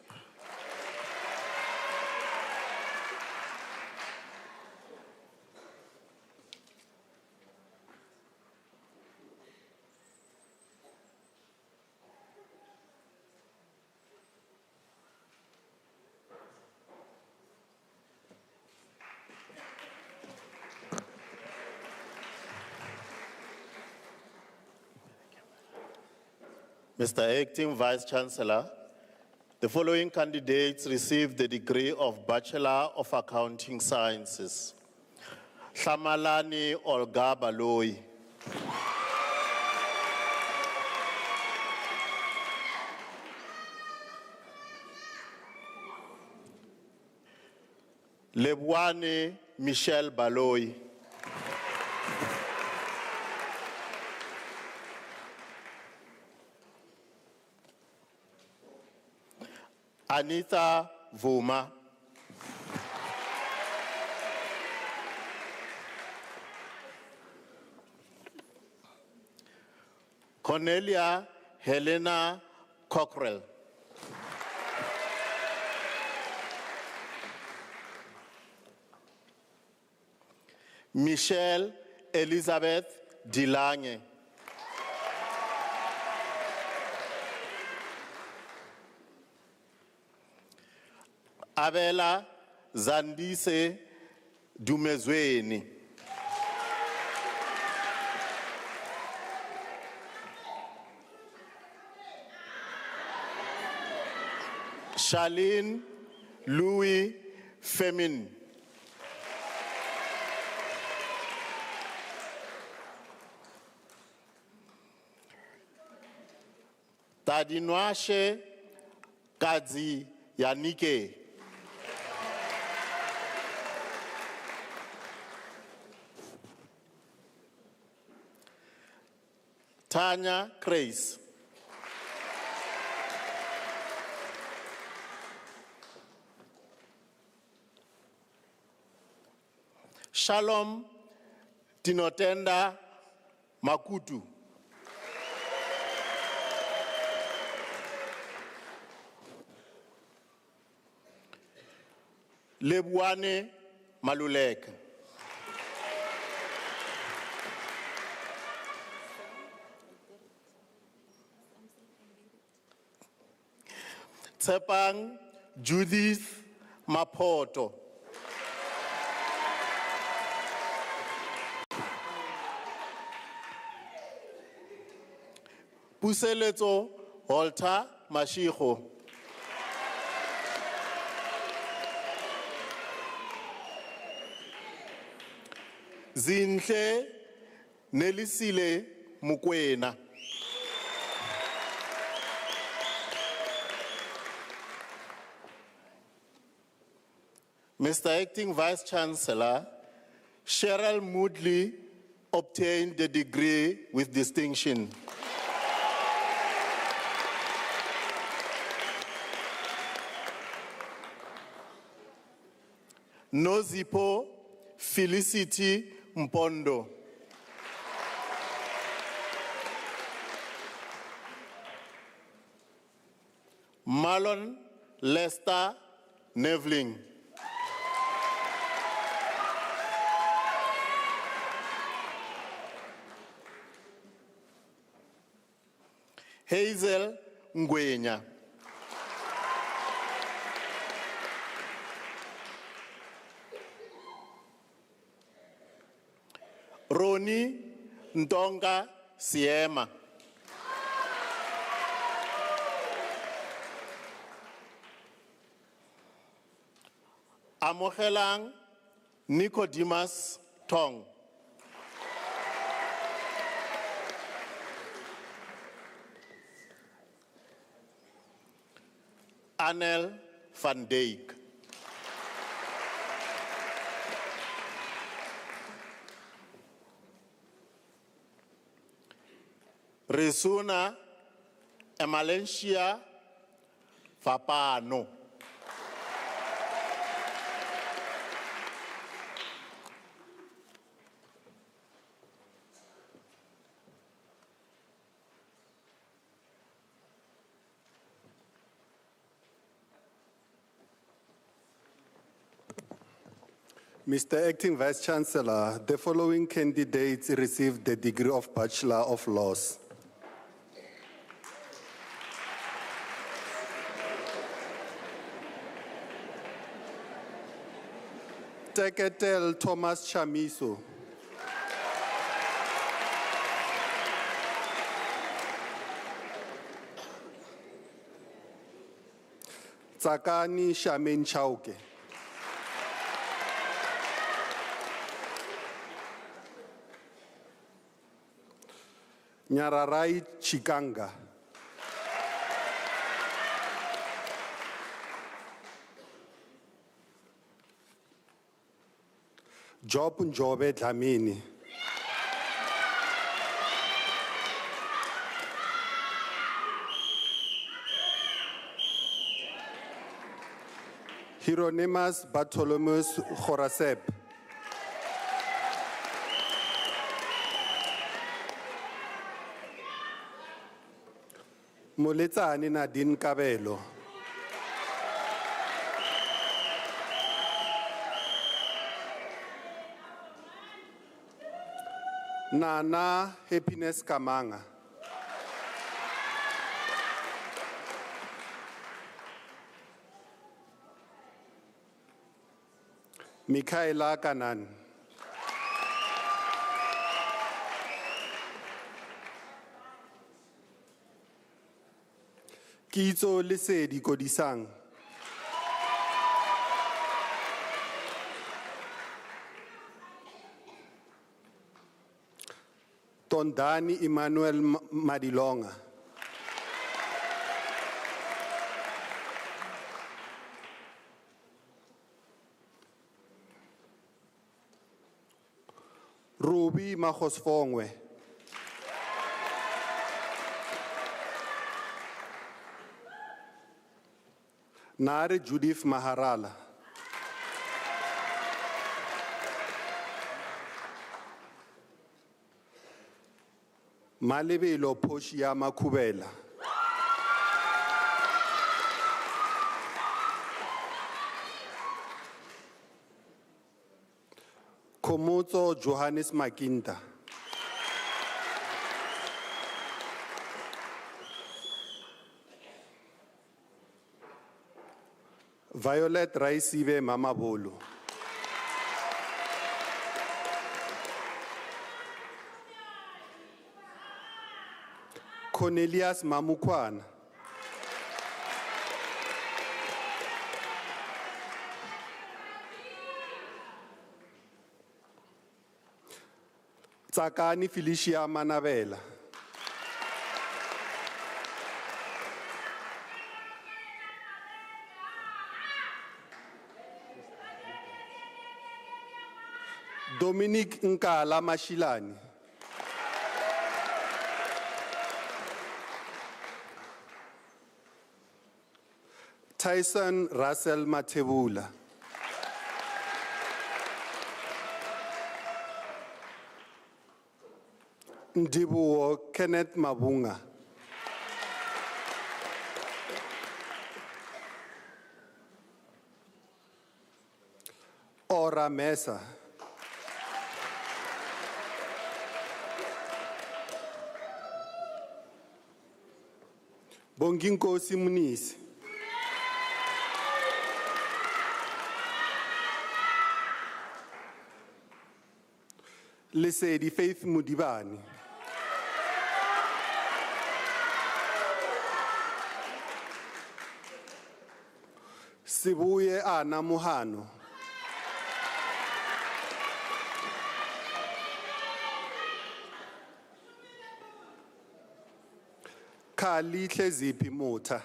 Mr. Acting Vice Chancellor, the following candidates received the degree of Bachelor of Accounting Sciences. Hlamalani Olga Baloyi. Lebwane Michelle Baloyi. Anita Vuma. Cornelia Helena Conferral. Michelle Elizabeth Dilange. Abela Zandise Dumezweni. Charlene Louis Femin. Tadinwashe Kadzi Yanike. Tanya Grace. Shalom Tinotenda Makutu. Lebwane Malulek. Tsepang Judith Mapoto. Puseletso Walter Mashiko. Zinhle Nelisile Mukwena. Mr. Acting Vice Chancellor, Cheryl Moodley obtained the degree with distinction. Nozipo Felicity Mpondo. Marlon Lester Nevling. Hazel Ngwenya. Roni Ndonga Siema. Amogelang Nicodemus Tong. Anel van Dijk. Resuna Emalencia Fapano. Mr. Acting Vice Chancellor, the following candidates received the degree of Bachelor of Laws. Teketel Thomas Chamiso. Tsakani Shamin Chauke. Nyararai Chikanga. Job Njobe Dlamini. Hieronymus Bartholomeus Khorasep. Moletsane Nadine Kabelo. Nana Happiness Kamanga. Michaela Kanan. Kitso Lesedi Kodisang. Tondani Emmanuel Madilonga. Ruby Mahosfongwe. Nare Judith Maharala. Malebelo Poshia Makubela. Komoto Johannes Makinta. Violet Raisive Mamabolo. Cornelius Mamukwana. Tsakani Felicia Manavela. Dominic Nkala Mashilani. Tyson Russell Matebula. Ndibuo Kenneth Mabunga. Ora Mesa. Bonginkosi Munisi. Lesedi Faith Mudibani. Sibuye Ana Muhano. Khali Hleziphi Mutha.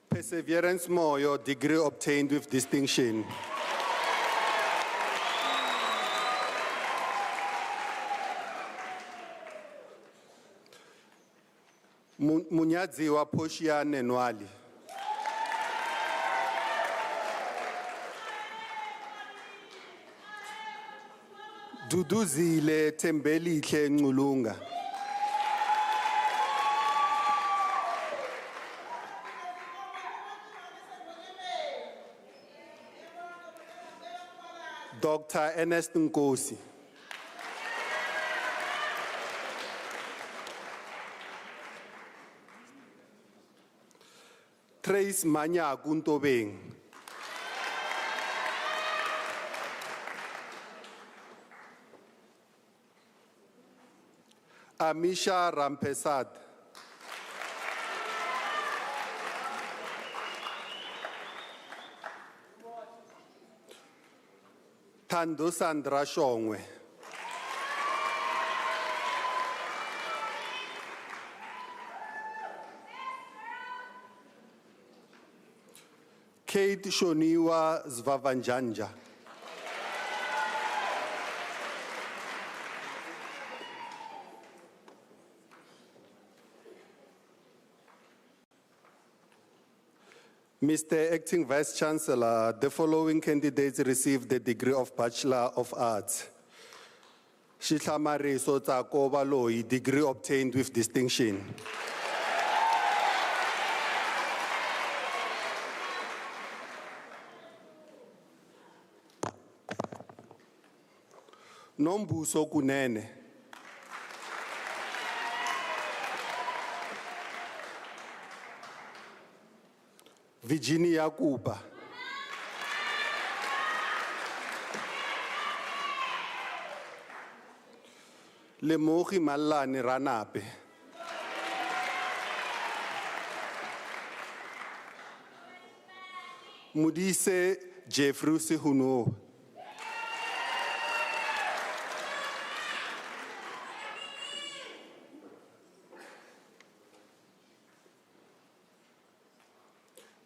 Perseverance Moyo, degree obtained with distinction. Munyadziwa Phoshiane Nwali. Duduzile Tembelihle Nculunga. Dr. Ernest Nkosi. Trace Manya Guntobeng. Amisha Rampesad. Thando Sandra Shongwe. Kate Shoniwa Zvavanjanja. Mr. Acting Vice Chancellor, the following candidates received the degree of Bachelor of Arts. Shihlamariso Tsakoba Loi, degree obtained with distinction. Nombuso Kunene. Virginia Kupa. Lemogi Malane Ranape. Mudise Jeffrey Sihuno.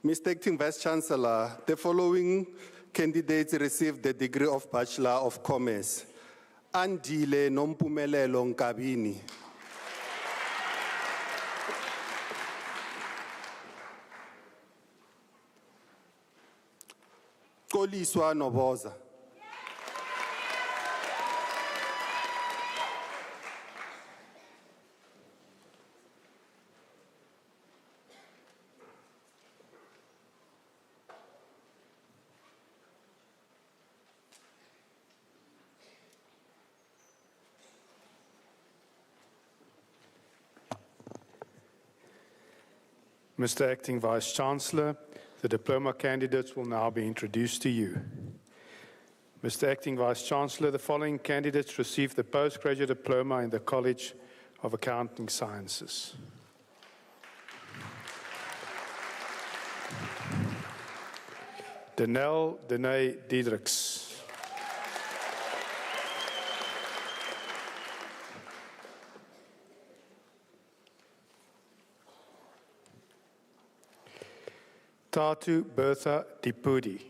Mr. Acting Vice Chancellor, the following candidates received the degree of Bachelor of Commerce. Andile Nompumelelo Nkabini. Koliswa Noboza. Mr. Acting Vice Chancellor, the diploma candidates will now be introduced to you. Mr. Acting Vice Chancellor, the following candidates received the postgraduate diploma in the College of Accounting Sciences. Danelle Dene Diedrichs. Tatu Bertha Dipudi.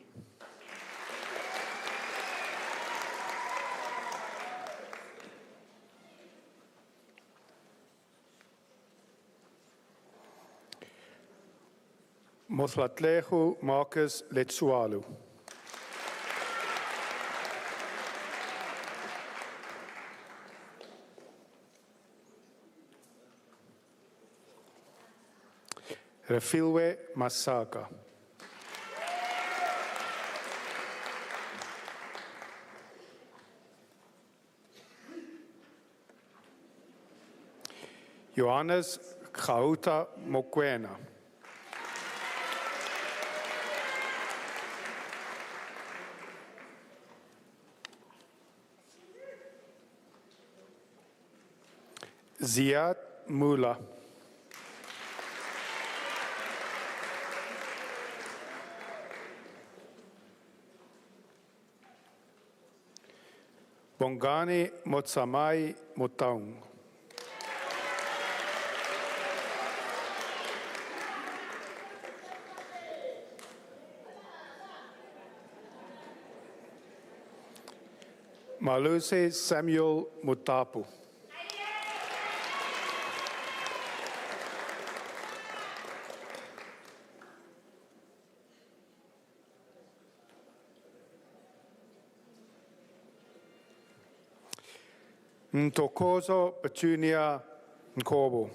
Mothlatlego Marcus Letsualu. Refilwe Masaka. Johannes Gauta Mokwena. Ziad Mula. Bongani Motsamai Motaung. Maluse Samuel Mutapu. Ntokozo Petunia Nkobo.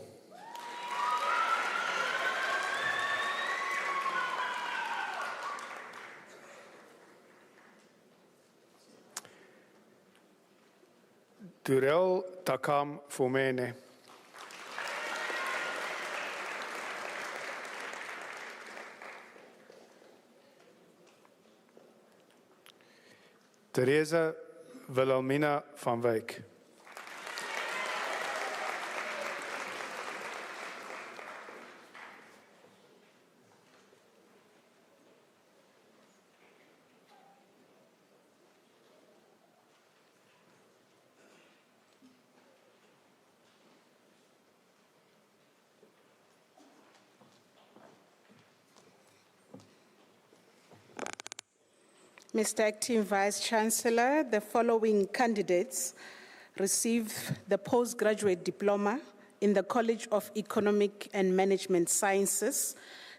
Durel Takam Fumene. Teresa Wilhelmina van Wyk. Mr. Acting Vice-Chancellor, the following candidates receive the postgraduate diploma in the College of Economic and Management Sciences,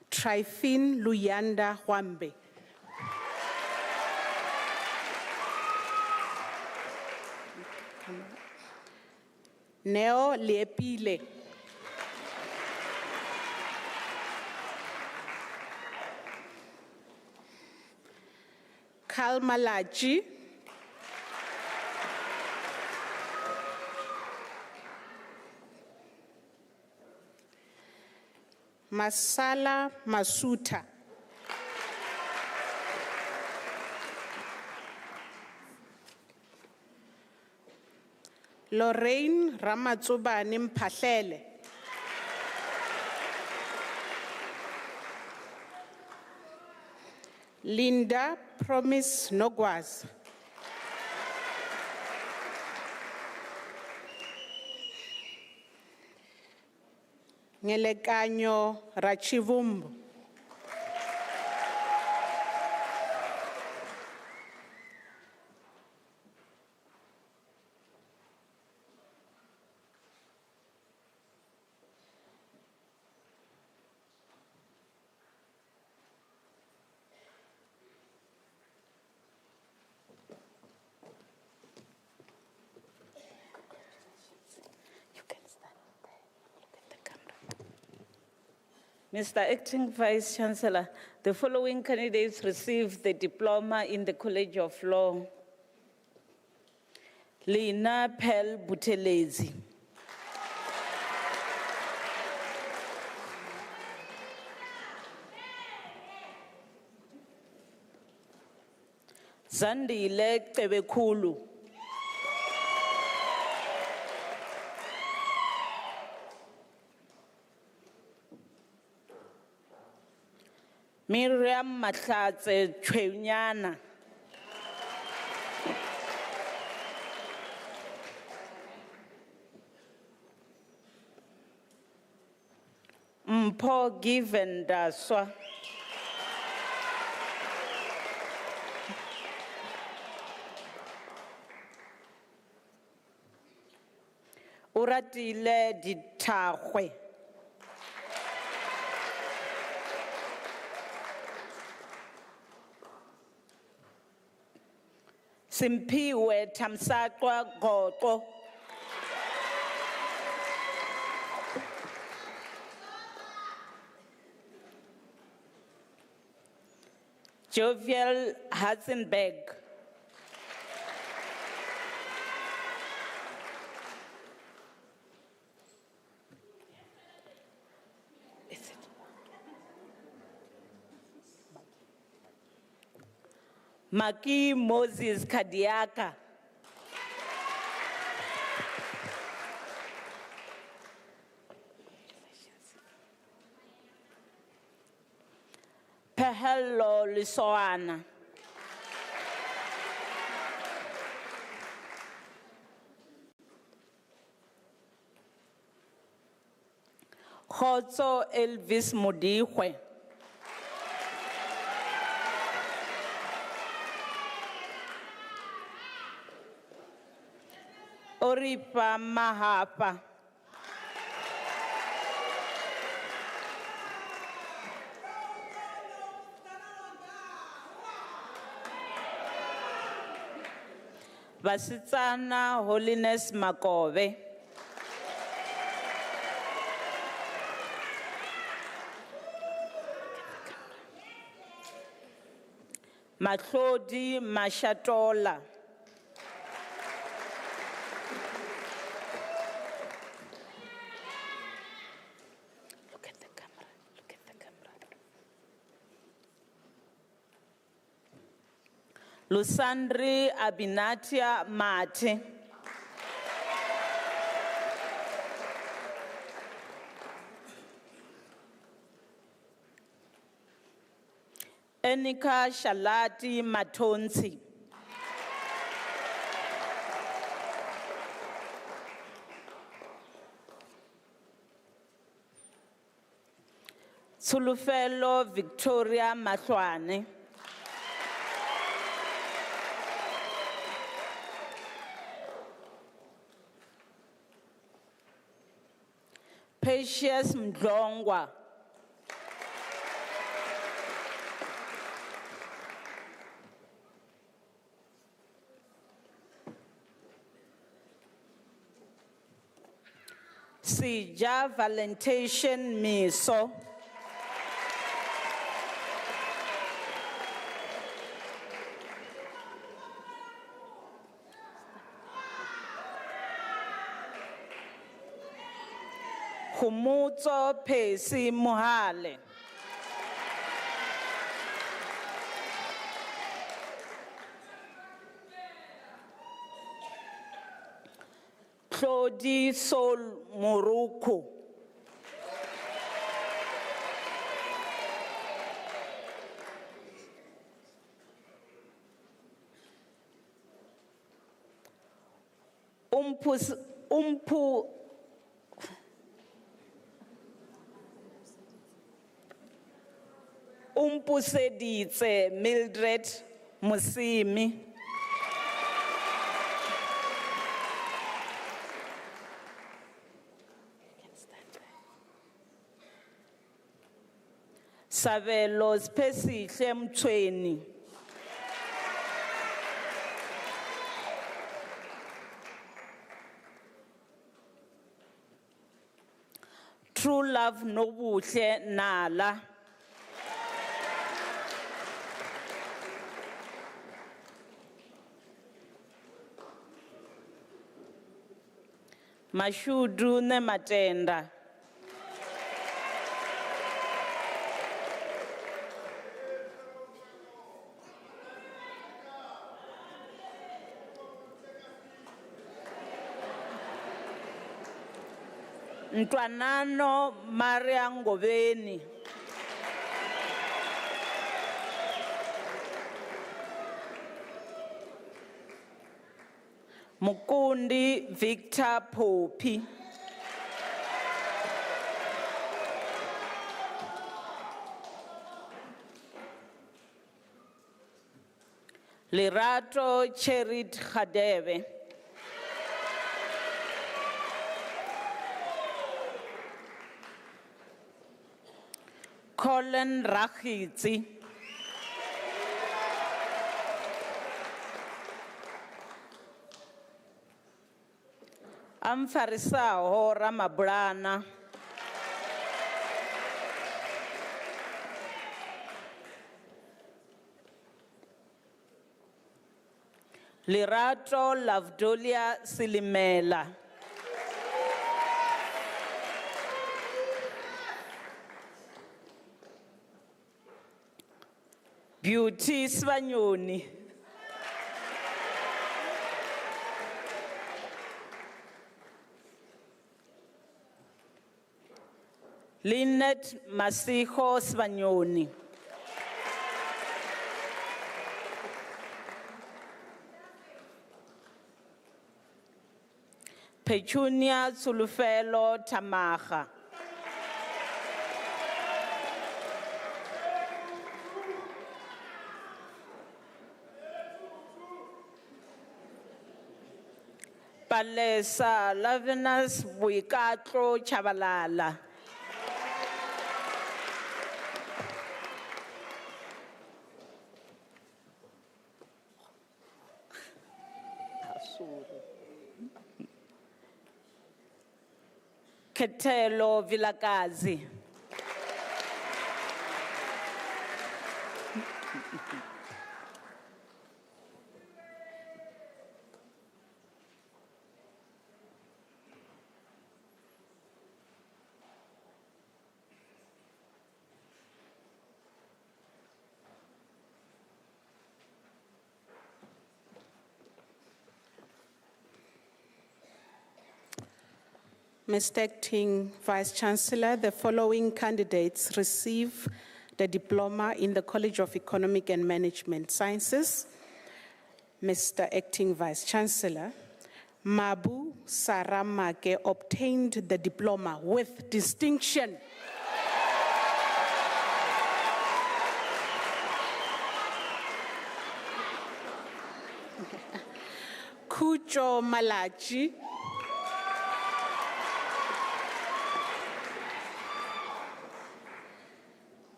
Tryphine Luyanda Hwambe. Neo Liepile. Kalmalachi. Masala Masuta. Lorraine Ramatsobane Mphahlele. Linda Promise Nogwas. Ngelekanyo Rachivumbu. Mr. Acting Vice-Chancellor, the following candidates received the diploma in the College of Law. Lina Pel Buthelezi. Zandile Tebekhulu. Miriam Mahlatse Chwenyana. Mpho Given Daswa. Uratile Ditagwe. Simpiwe Tamsaqwa Goqo. Jovial Hatzenberg. Maki Moses Kadiaka. Pehelo Lisoana. Khotso Elvis Modikwe. Oripa Mahapa. Basitsana Holiness Makove. Matlodi Mashatola. Look at the camera, look at the camera. Lusandri Abinatia Mate. Enika Shalati Matonsi. Sulufelo Victoria Matwane. Patience Mdlongwa. Sija Valentation Miso. Humutso Pesi Mohale. Claudie Sol Moruko. Umpuseditse Mildred Musimi. Savelo Spesihle Mthweni. True Love Nobuhle Nala. Mashudu ne Matenda. Ntwanano Maria Ngobeni. Mukundi Victor Popi. Lerato Cherit Khadebe. Colin Rakhitsi. Amfarisaho Ramabulana. Lerato Lavdolia Silimela. Beauty Svanyoni. Lynette Masiho Svanyoni. Petunia Sulufelo Tamaha. Palesa Lavinus Buikatro Chabalala. Ketelo Vilakazi. Mr. Acting Vice-Chancellor, the following candidates receive the diploma in the College of Economic and Management Sciences. Mr. Acting Vice-Chancellor, Mabu Saramake obtained the diploma with distinction. Kucho Malachi,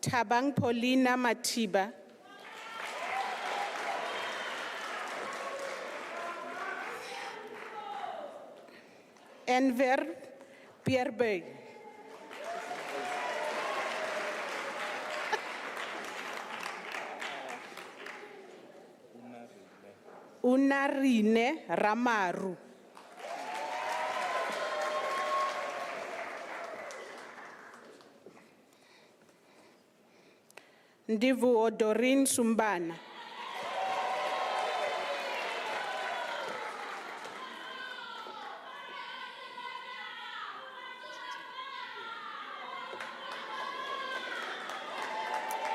Tabang Paulina Matiba, Enver Pierre, Unarine Ramaru, Ndivu Odorin Sumbana,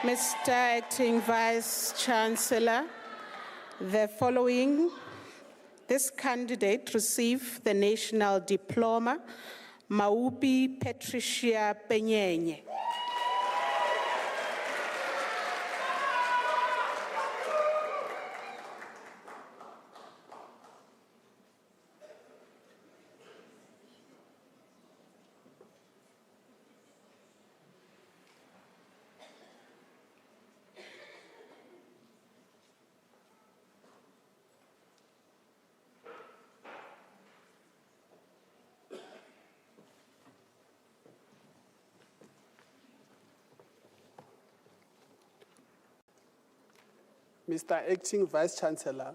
Mr. Acting Vice-Chancellor, this candidate received the national diploma, Maupi Patricia Penyenye. Mr. Acting Vice-Chancellor,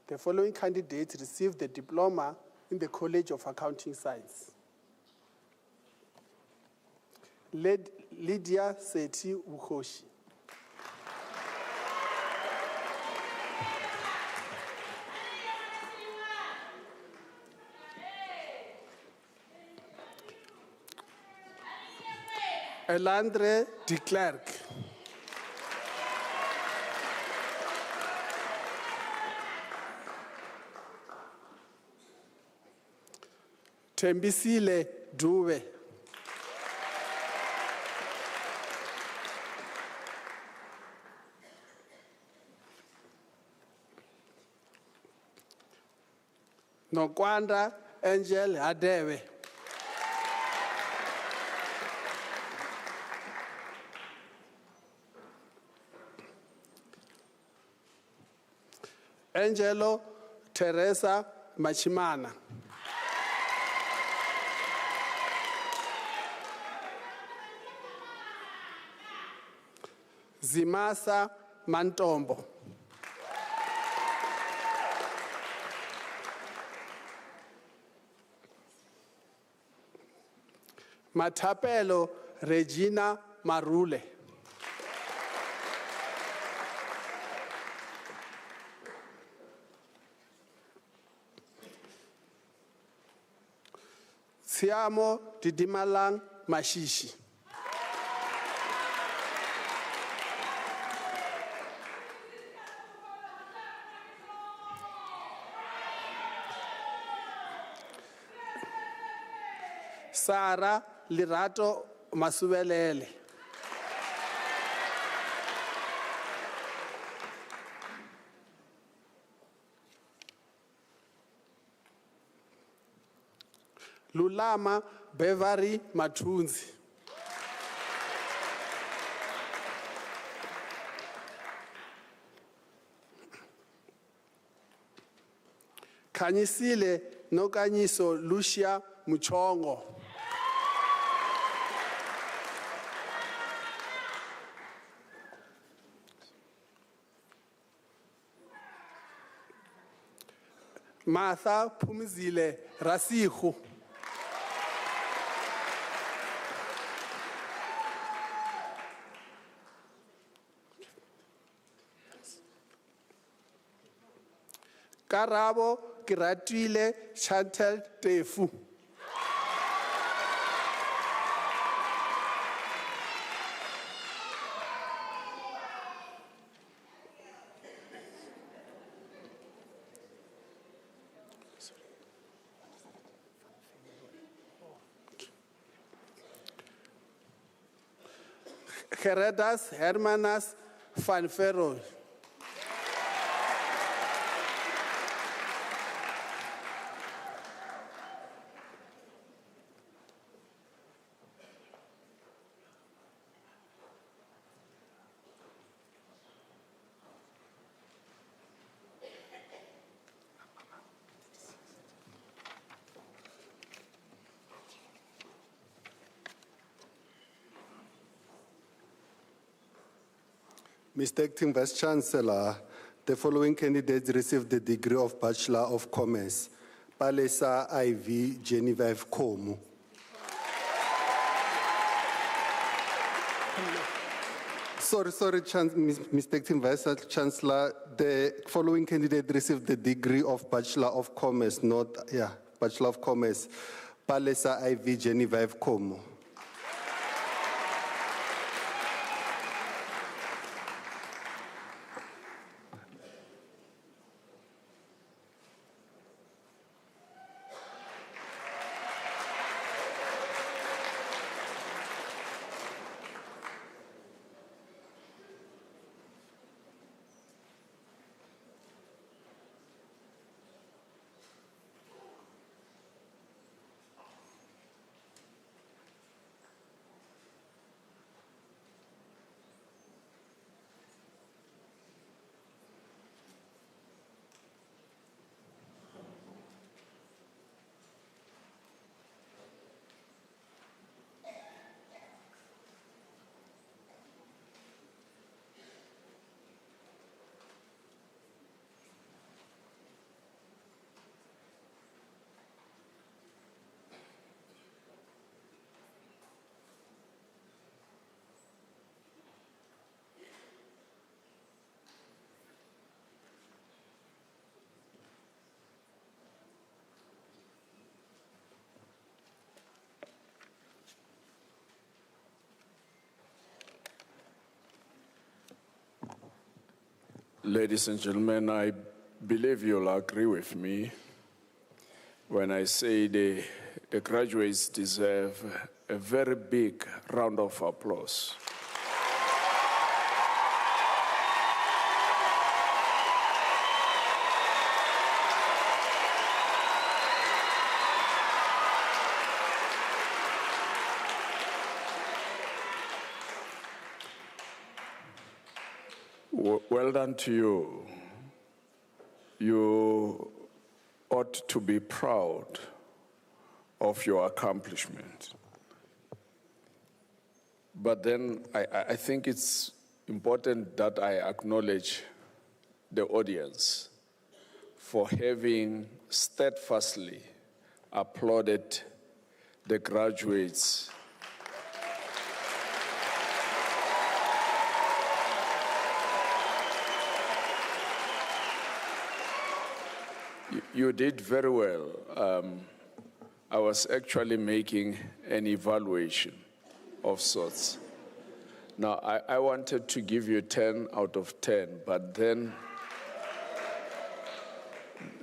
the following candidates received the diploma in the College of Accounting Science. Lydia Seti Ukoshi. Elandre de Klerk. Tembisile Duwe. Nokwanda Angel Adewe. Angelo Teresa Machimana. Zimasa Mantombo. Matapelo Regina Marule. Siamo Didimalang Mashishi. Sara Lirato Masubelele. Lulama Beverly Matunzi. Kanyisile Nokanyiso Lucia Muchongo. Martha Pumizile Rasihu. Karabo Kiratile Chantel Tefu. Geredas Hermanas Fanferro. Mr. Acting Vice Chancellor, the following candidates received the degree of Bachelor of Commerce. Palesa IV Genevieve Komu. Sorry, Mr. Acting Vice Chancellor, the following candidate received the degree of Bachelor of Commerce, Bachelor of Commerce. Palesa IV Genevieve Komu. Ladies and gentlemen, I believe you'll agree with me when I say the graduates deserve a very big round of applause. Well done to you. You ought to be proud of your accomplishment. But then I think it's important that I acknowledge the audience for having steadfastly applauded the graduates. You did very well. I was actually making an evaluation of sorts. Now, I wanted to give you 10 out of 10, but then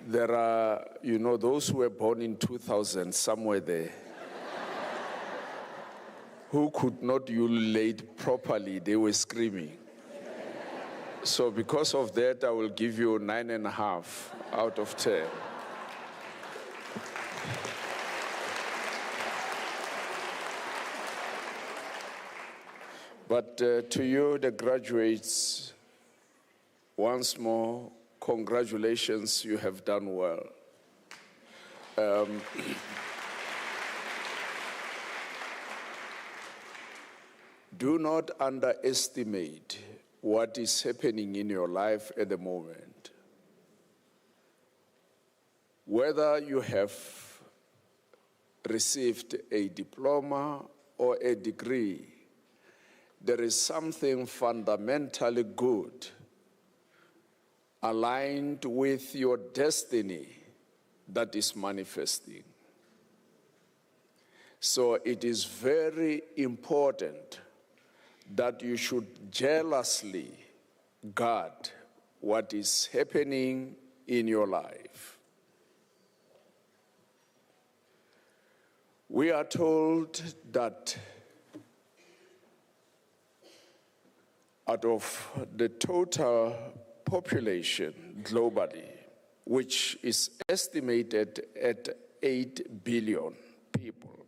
there are, those who were born in 2000, somewhere there, who could not ululate properly. They were screaming. So because of that, I will give you 9.5 out of 10. But to you, the graduates, once more, congratulations, you have done well. Do not underestimate what is happening in your life at the moment. Whether you have received a diploma or a degree, there is something fundamentally good aligned with your destiny that is manifesting. So it is very important that you should jealously guard what is happening in your life. We are told that out of the total population globally, which is estimated at 8 billion people,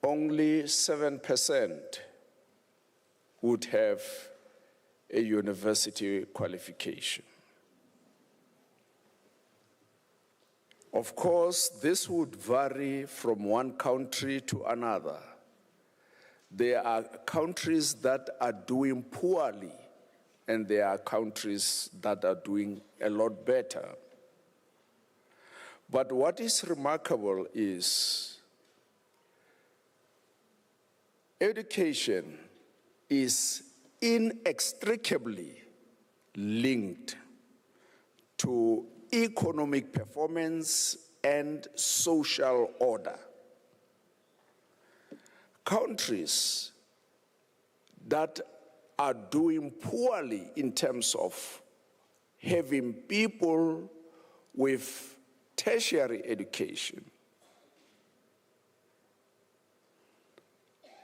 only 7% would have a university qualification. Of course, this would vary from one country to another. There are countries that are doing poorly, and there are countries that are doing a lot better. But what is remarkable is education is inextricably linked to economic performance and social order. Countries that are doing poorly in terms of having people with tertiary education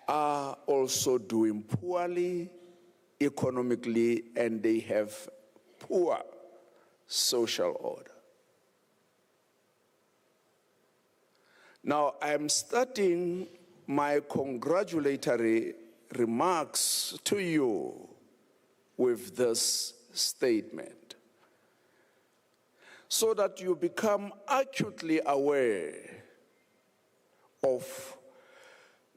are also doing poorly economically, and they have poor social order. Now, I'm starting my congratulatory remarks to you with this statement, so that you become acutely aware of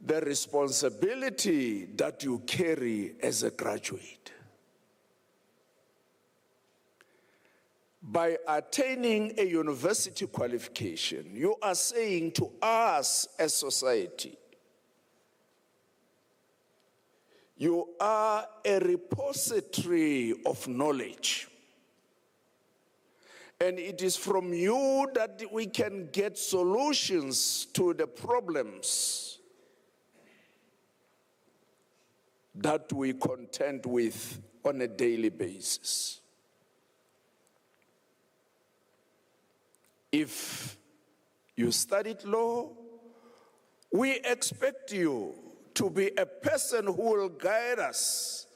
the responsibility that you carry as a graduate. By attaining a university qualification, you are saying to us as society, you are a repository of knowledge. And it is from you that we can get solutions to the problems that we contend with on a daily basis. If you studied law, we expect you to be a person who will guide us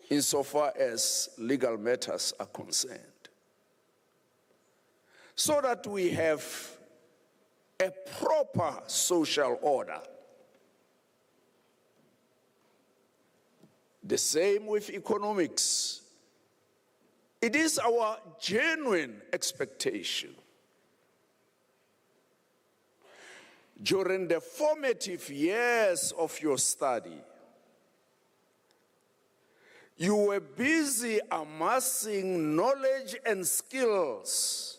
insofar as legal matters are concerned, so that we have a proper social order. The same with economics. It is our genuine expectation during the formative years of your study, you were busy amassing knowledge and skills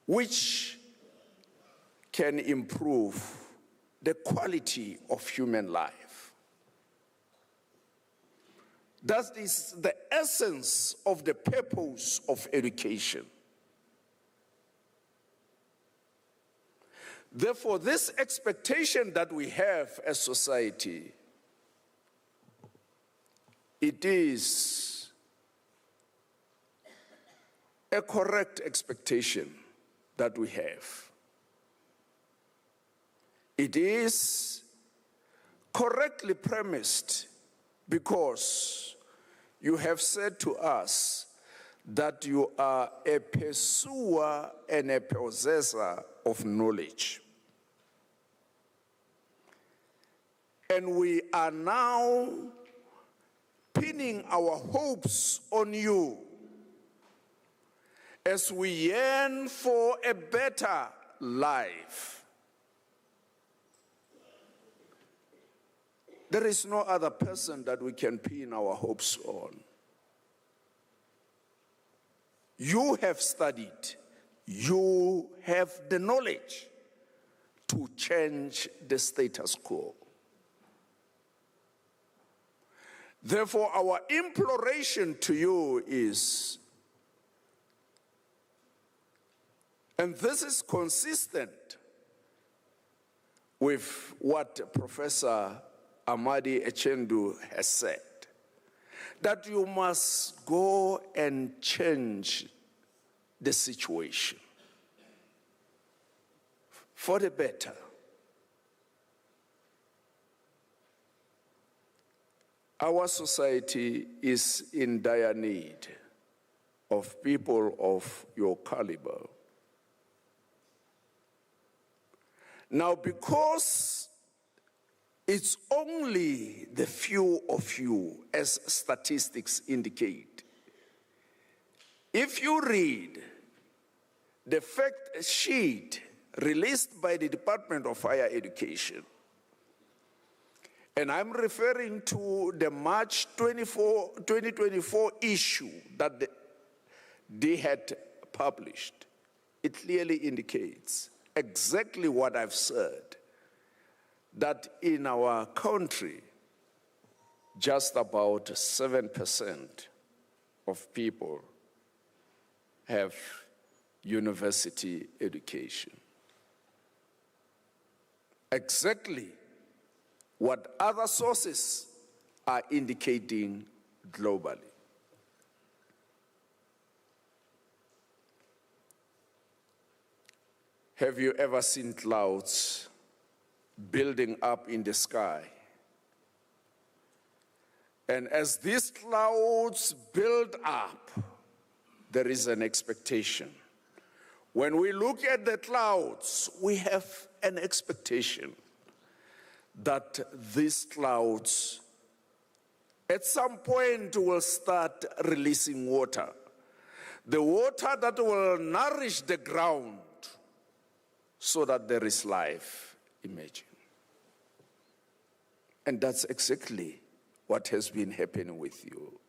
which can improve the quality of human life. That is the essence of the purpose of education. Therefore, this expectation that we have as society, it is a correct expectation that we have. It is correctly premised because you have said to us that you are a pursuer and a possessor of knowledge. And we are now pinning our hopes on you as we yearn for a better life. There is no other person that we can pin our hopes on. You have studied, you have the knowledge to change the status quo. Therefore, our imploration to you is, and this is consistent with what Professor Amadi Echendu has said, that you must go and change the situation for the better. Our society is in dire need of people of your caliber. Now, because it's only the few of you, as statistics indicate, if you read the fact sheet released by the Department of Higher Education, and I'm referring to the March 2024 issue that they had published, it clearly indicates exactly what I've said, that in our country, just about 7% of people have university education. Exactly what other sources are indicating globally. Have you ever seen clouds building up in the sky? And as these clouds build up, there is an expectation. When we look at the clouds, we have an expectation that these clouds at some point will start releasing water. The water that will nourish the ground so that there is life emerging. And that's exactly what has been happening with you.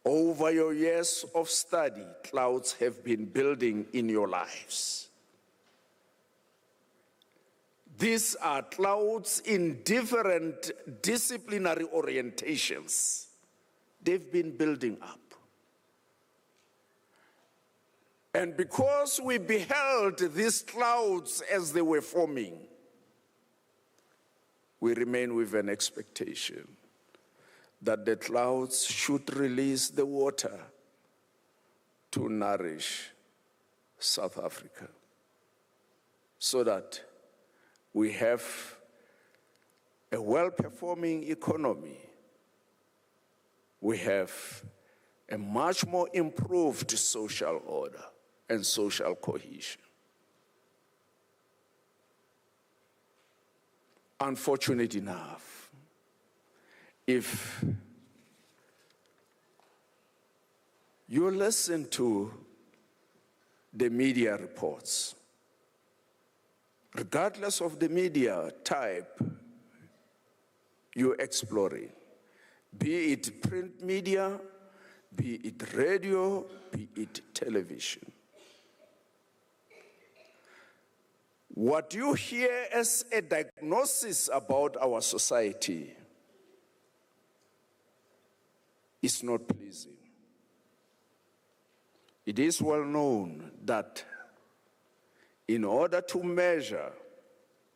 Over your years of study, clouds have been building in your lives. These are clouds in different disciplinary orientations. They've been building up. And because we beheld these clouds as they were forming, we remain with an expectation that the clouds should release the water to nourish South Africa, so that we have a well-performing economy. We have a much more improved social order and social cohesion. Unfortunate enough, if you listen to the media reports, regardless of the media type you're exploring, be it print media, be it radio, be it television, what you hear as a diagnosis about our society is not pleasing. It is well known that in order to measure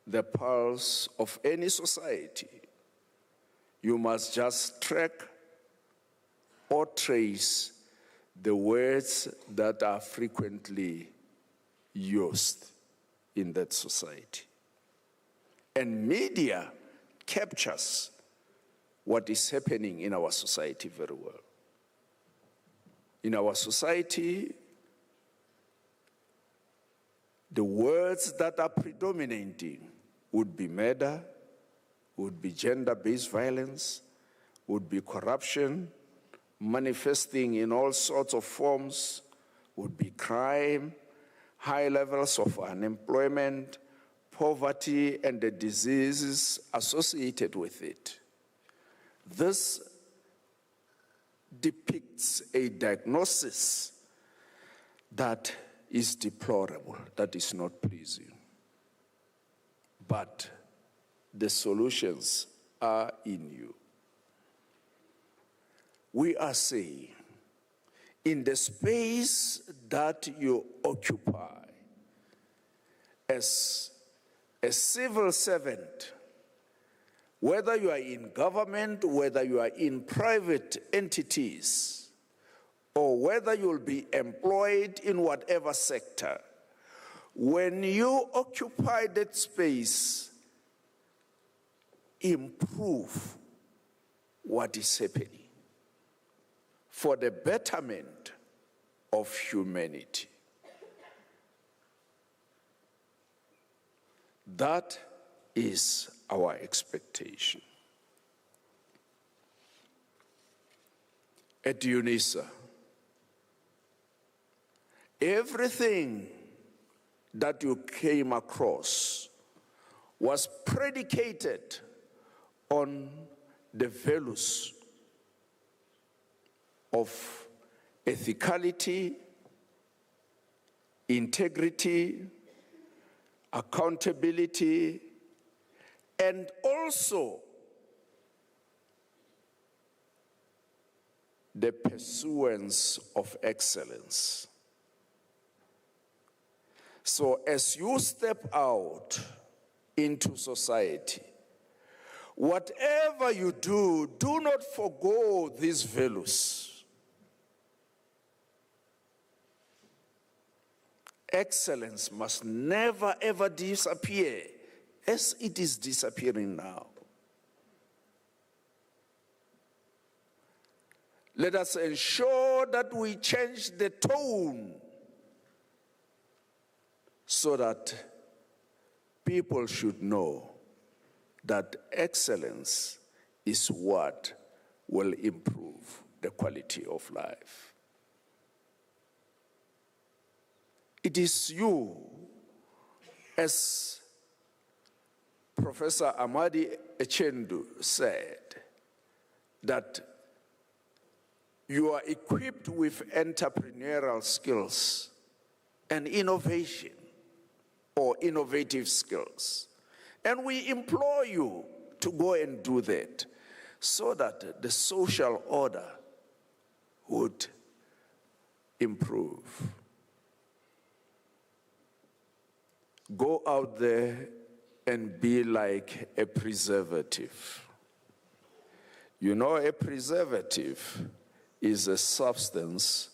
the pulse of any society, you must just track or trace the words that are frequently used in that society. And media captures what is happening in our society very well. In our society, the words that are predominating would be murder, would be gender-based violence, would be corruption, manifesting in all sorts of forms, would be crime, high levels of unemployment, poverty, and the diseases associated with it. This depicts a diagnosis that is deplorable, that is not pleasing. But the solutions are in you. We are saying, in the space that you occupy as a civil servant, whether you are in government, whether you are in private entities, or whether you'll be employed in whatever sector, when you occupy that space, improve what is happening for the betterment of humanity. That is our expectation. At UNISA, everything that you came across was predicated on the values of ethicality, integrity, accountability, and also the pursuance of excellence. So as you step out into society, whatever you do, do not forgo these values. Excellence must never ever disappear as it is disappearing now. Let us ensure that we change the tone so that people should know that excellence is what will improve the quality of life. It is you, as Professor Amadi Echendu said, that you are equipped with entrepreneurial skills and innovation or innovative skills. And we implore you to go and do that so that the social order would improve. Go out there and be like a preservative. You know, a preservative is a substance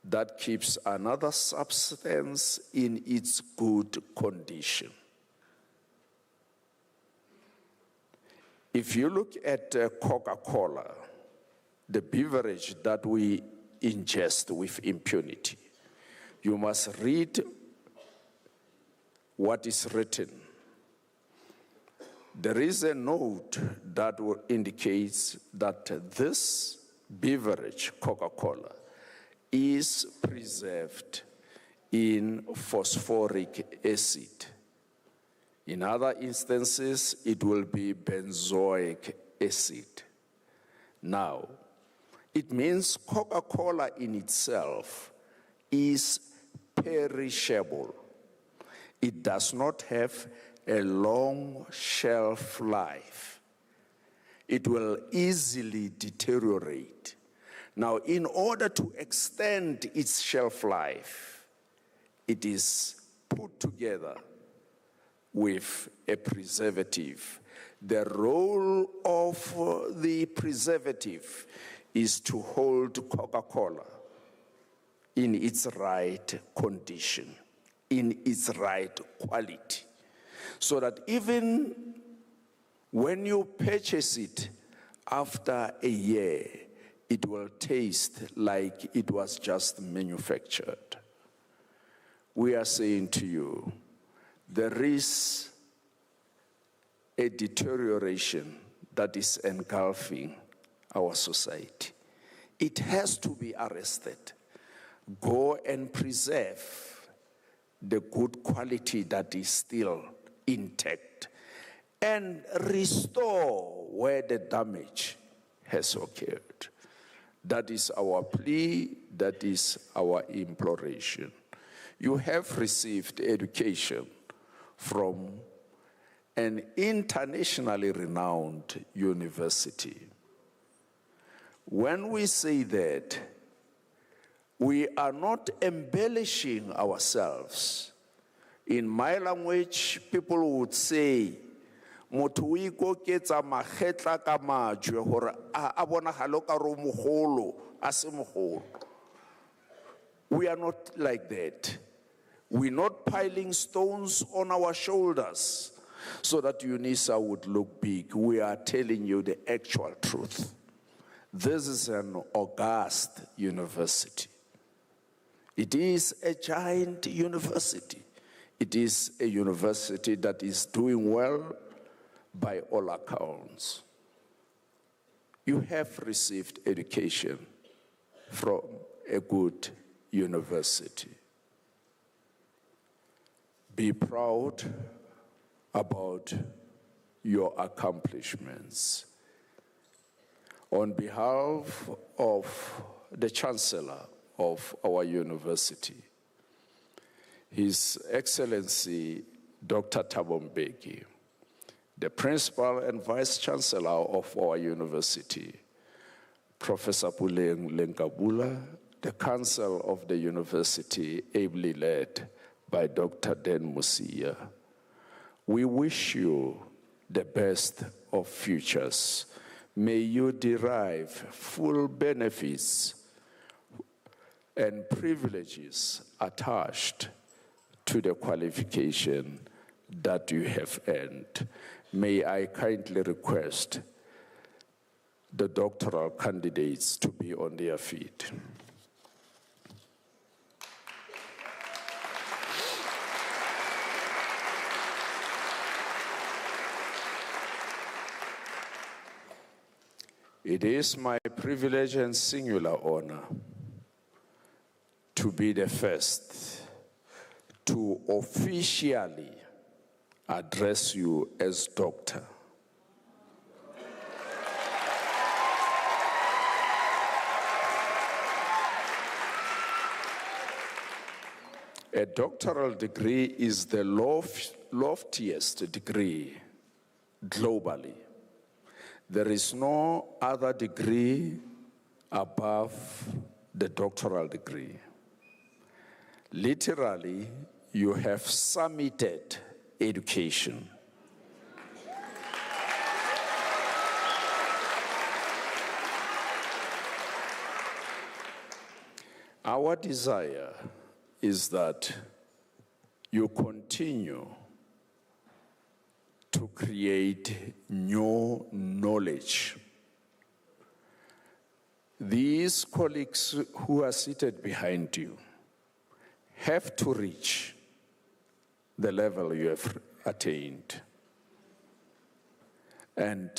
that keeps another substance in its good condition. If you look at Coca-Cola, the beverage that we ingest with impunity, you must read what is written. There is a note that indicates that this beverage, Coca-Cola, is preserved in phosphoric acid. In other instances, it will be benzoic acid. Now, it means Coca-Cola in itself is perishable. It does not have a long shelf life. It will easily deteriorate. Now, in order to extend its shelf life, it is put together with a preservative. The role of the preservative is to hold Coca-Cola in its right condition, in its right quality, so that even when you purchase it after a year, it will taste like it was just manufactured. We are saying to you, there is a deterioration that is engulfing our society. It has to be arrested. Go and preserve the good quality that is still intact and restore where the damage has occurred. That is our plea, that is our imploration. You have received education from an internationally renowned university. When we say that, we are not embellishing ourselves. In my language, people would say, motho o ikoketsa magetla ka majwe hore a bonagale ka ro mogolo a se mogolo. We are not like that. We're not piling stones on our shoulders so that UNISA would look big. We are telling you the actual truth. This is an august university. It is a giant university. It is a university that is doing well by all accounts. You have received education from a good university. Be proud about your accomplishments. On behalf of the Chancellor of our university, His Excellency Dr. Thabo Mbeki, the Principal and Vice Chancellor of our university, Professor Puleng Lenkabula, the Council of the university, ably led by Dr. Den Musia. We wish you the best of futures. May you derive full benefits and privileges attached to the qualification that you have earned. May I kindly request the doctoral candidates to be on their feet. It is my privilege and singular honor to be the first to officially address you as doctor. A doctoral degree is the loftiest degree globally. There is no other degree above the doctoral degree. Literally, you have summited education. Our desire is that you continue to create new knowledge. These colleagues who are seated behind you have to reach the level you have attained. And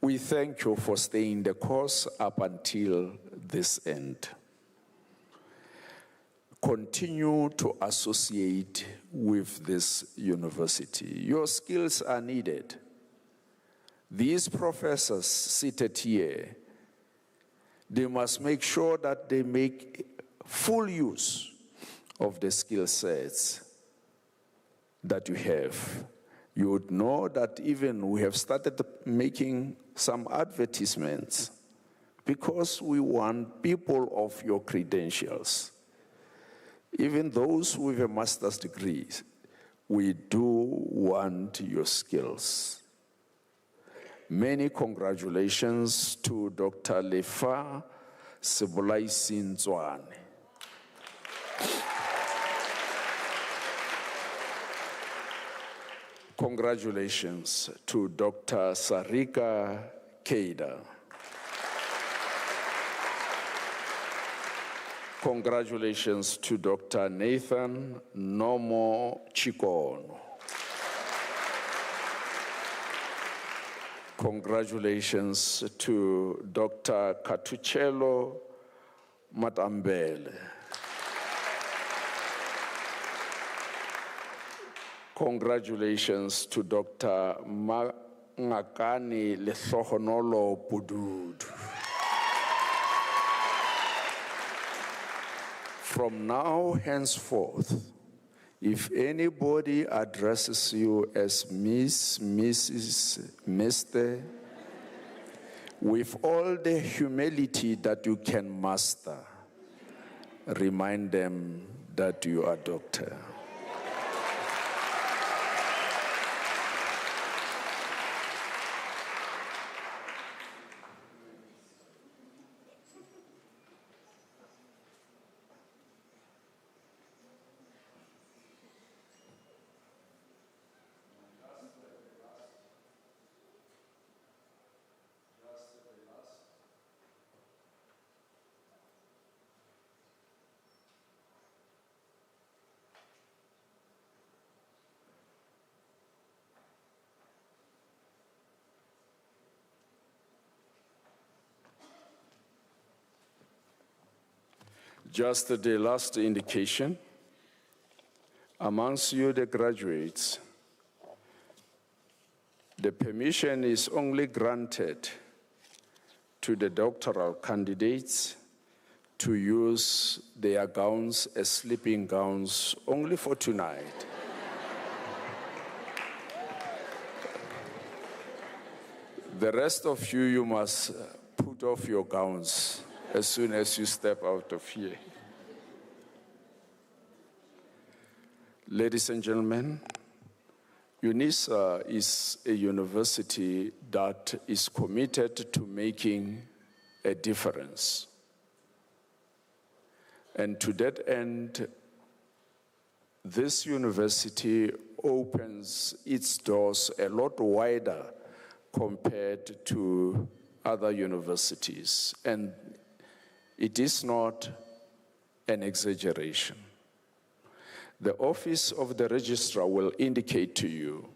we thank you for staying the course up until this end. Continue to associate with this university. Your skills are needed. These professors seated here, they must make sure that they make full use of the skill sets that you have. You would know that even we have started making some advertisements because we want people of your credentials. Even those with a master's degree, we do want your skills. Many congratulations to Dr. Lefa Sebulai-Sinzwane. Congratulations to Dr. Sarika Keida. Congratulations to Dr. Nathan Nomo Chikono. Congratulations to Dr. Katuchelo Matambele. Congratulations to Dr. Ngakani Lehlohonolo Pududu. From now henceforth, if anybody addresses you as Miss, Mrs., Mr., with all the humility that you can master, remind them that you are doctor. Just the last indication, amongst you, the graduates, the permission is only granted to the doctoral candidates to use their gowns as sleeping gowns only for tonight. The rest of you, you must put off your gowns as soon as you step out of here. Ladies and gentlemen, UNISA is a university that is committed to making a difference. And to that end, this university opens its doors a lot wider compared to other universities. And it is not an exaggeration. The Office of the Registrar will indicate to you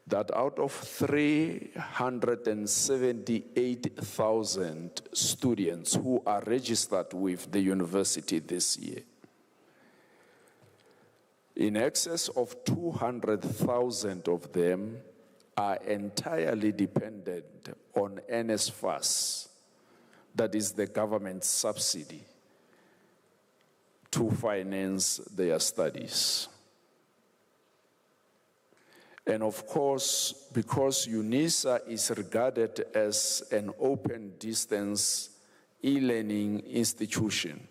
that out of 378,000 students who are registered with the university this year, in excess of 200,000 of them are entirely dependent on NSFAS, that is the government subsidy, to finance their studies. And of course, because UNISA is regarded as an open distance e-learning institution,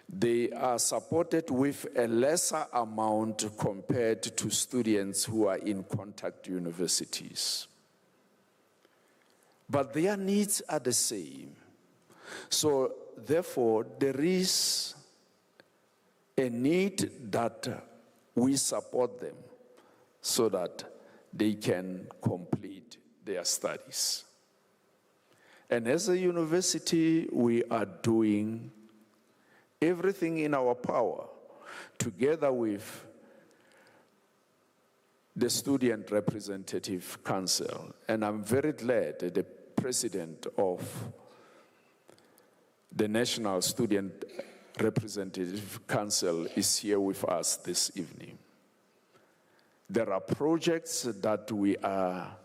they are supported with a lesser amount compared to students who are in contact universities. But their needs are the same. So therefore, there is a need that we support them so that they can complete their studies. And as a university, we are doing everything in our power, together with the Student Representative Council. And I'm very glad that the president of the National Student Representative Council is here with us this evening. There are projects that we are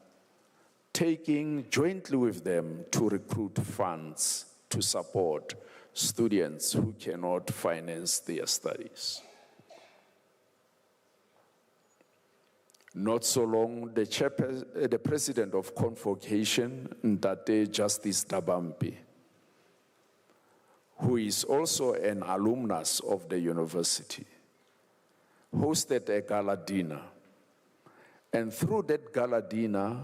taking jointly with them to recruit funds to support students who cannot finance their studies. Not so long, the president of Convocation, Ntate Justice Dabampi, who is also an alumnus of the university, hosted a gala dinner. And through that gala dinner,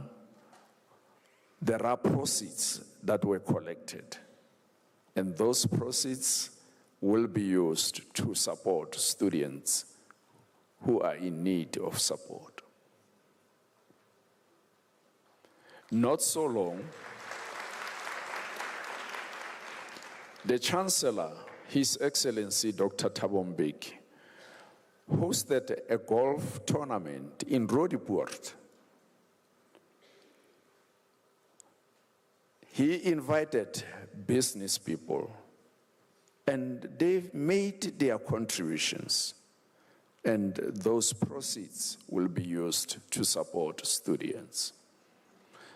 there are proceeds that were collected. And those proceeds will be used to support students who are in need of support. Not so long, the Chancellor, His Excellency Dr. Thabo Mbeki, hosted a golf tournament in Roodepoort. He invited business people, and they made their contributions, and those proceeds will be used to support students.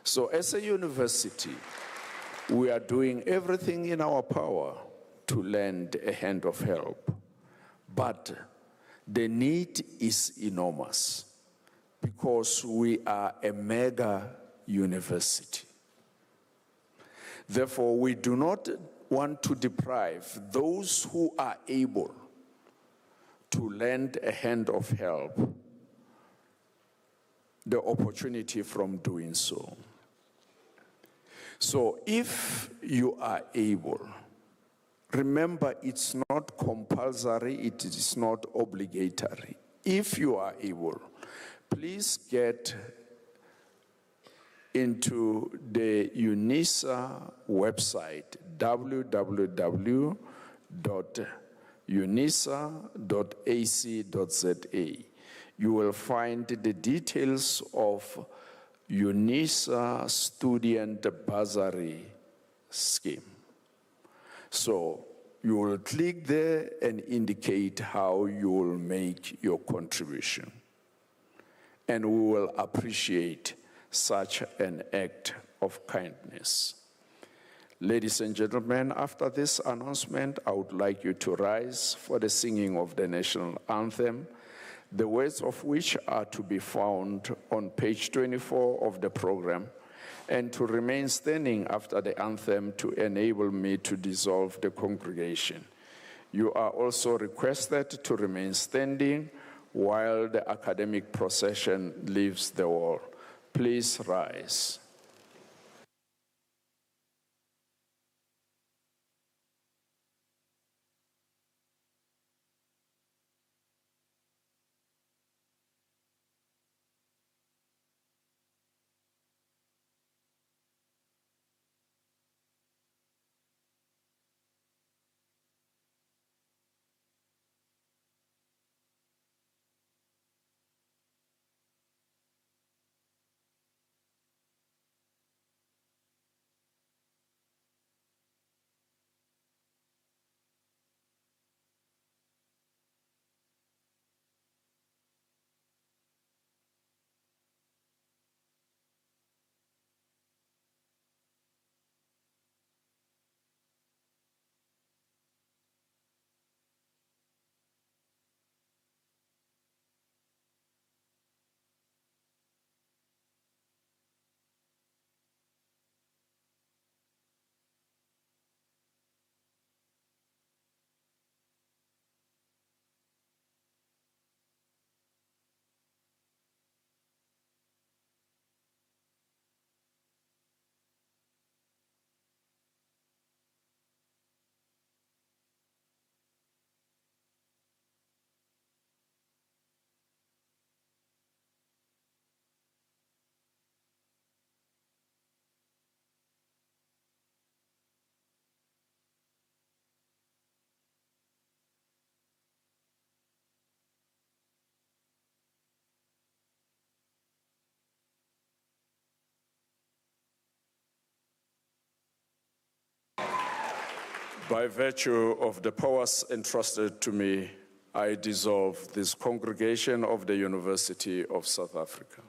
So as a university, we are doing everything in our power to lend a hand of help, but the need is enormous because we are a mega university. Therefore, we do not want to deprive those who are able to lend a hand of help the opportunity from doing so. So if you are able, remember it's not compulsory, it is not obligatory. If you are able, please get into the UNISA website, www.unisa.ac.za. You will find the details of UNISA student bursary scheme. So you will click there and indicate how you will make your contribution. And we will appreciate such an act of kindness. Ladies and gentlemen, after this announcement, I would like you to rise for the singing of the national anthem, the words of which are to be found on page 24 of the program, and to remain standing after the anthem to enable me to dissolve the congregation. You are also requested to remain standing while the academic procession leaves the hall. Please rise. By virtue of the powers entrusted to me, I dissolve this congregation of the University of South Africa.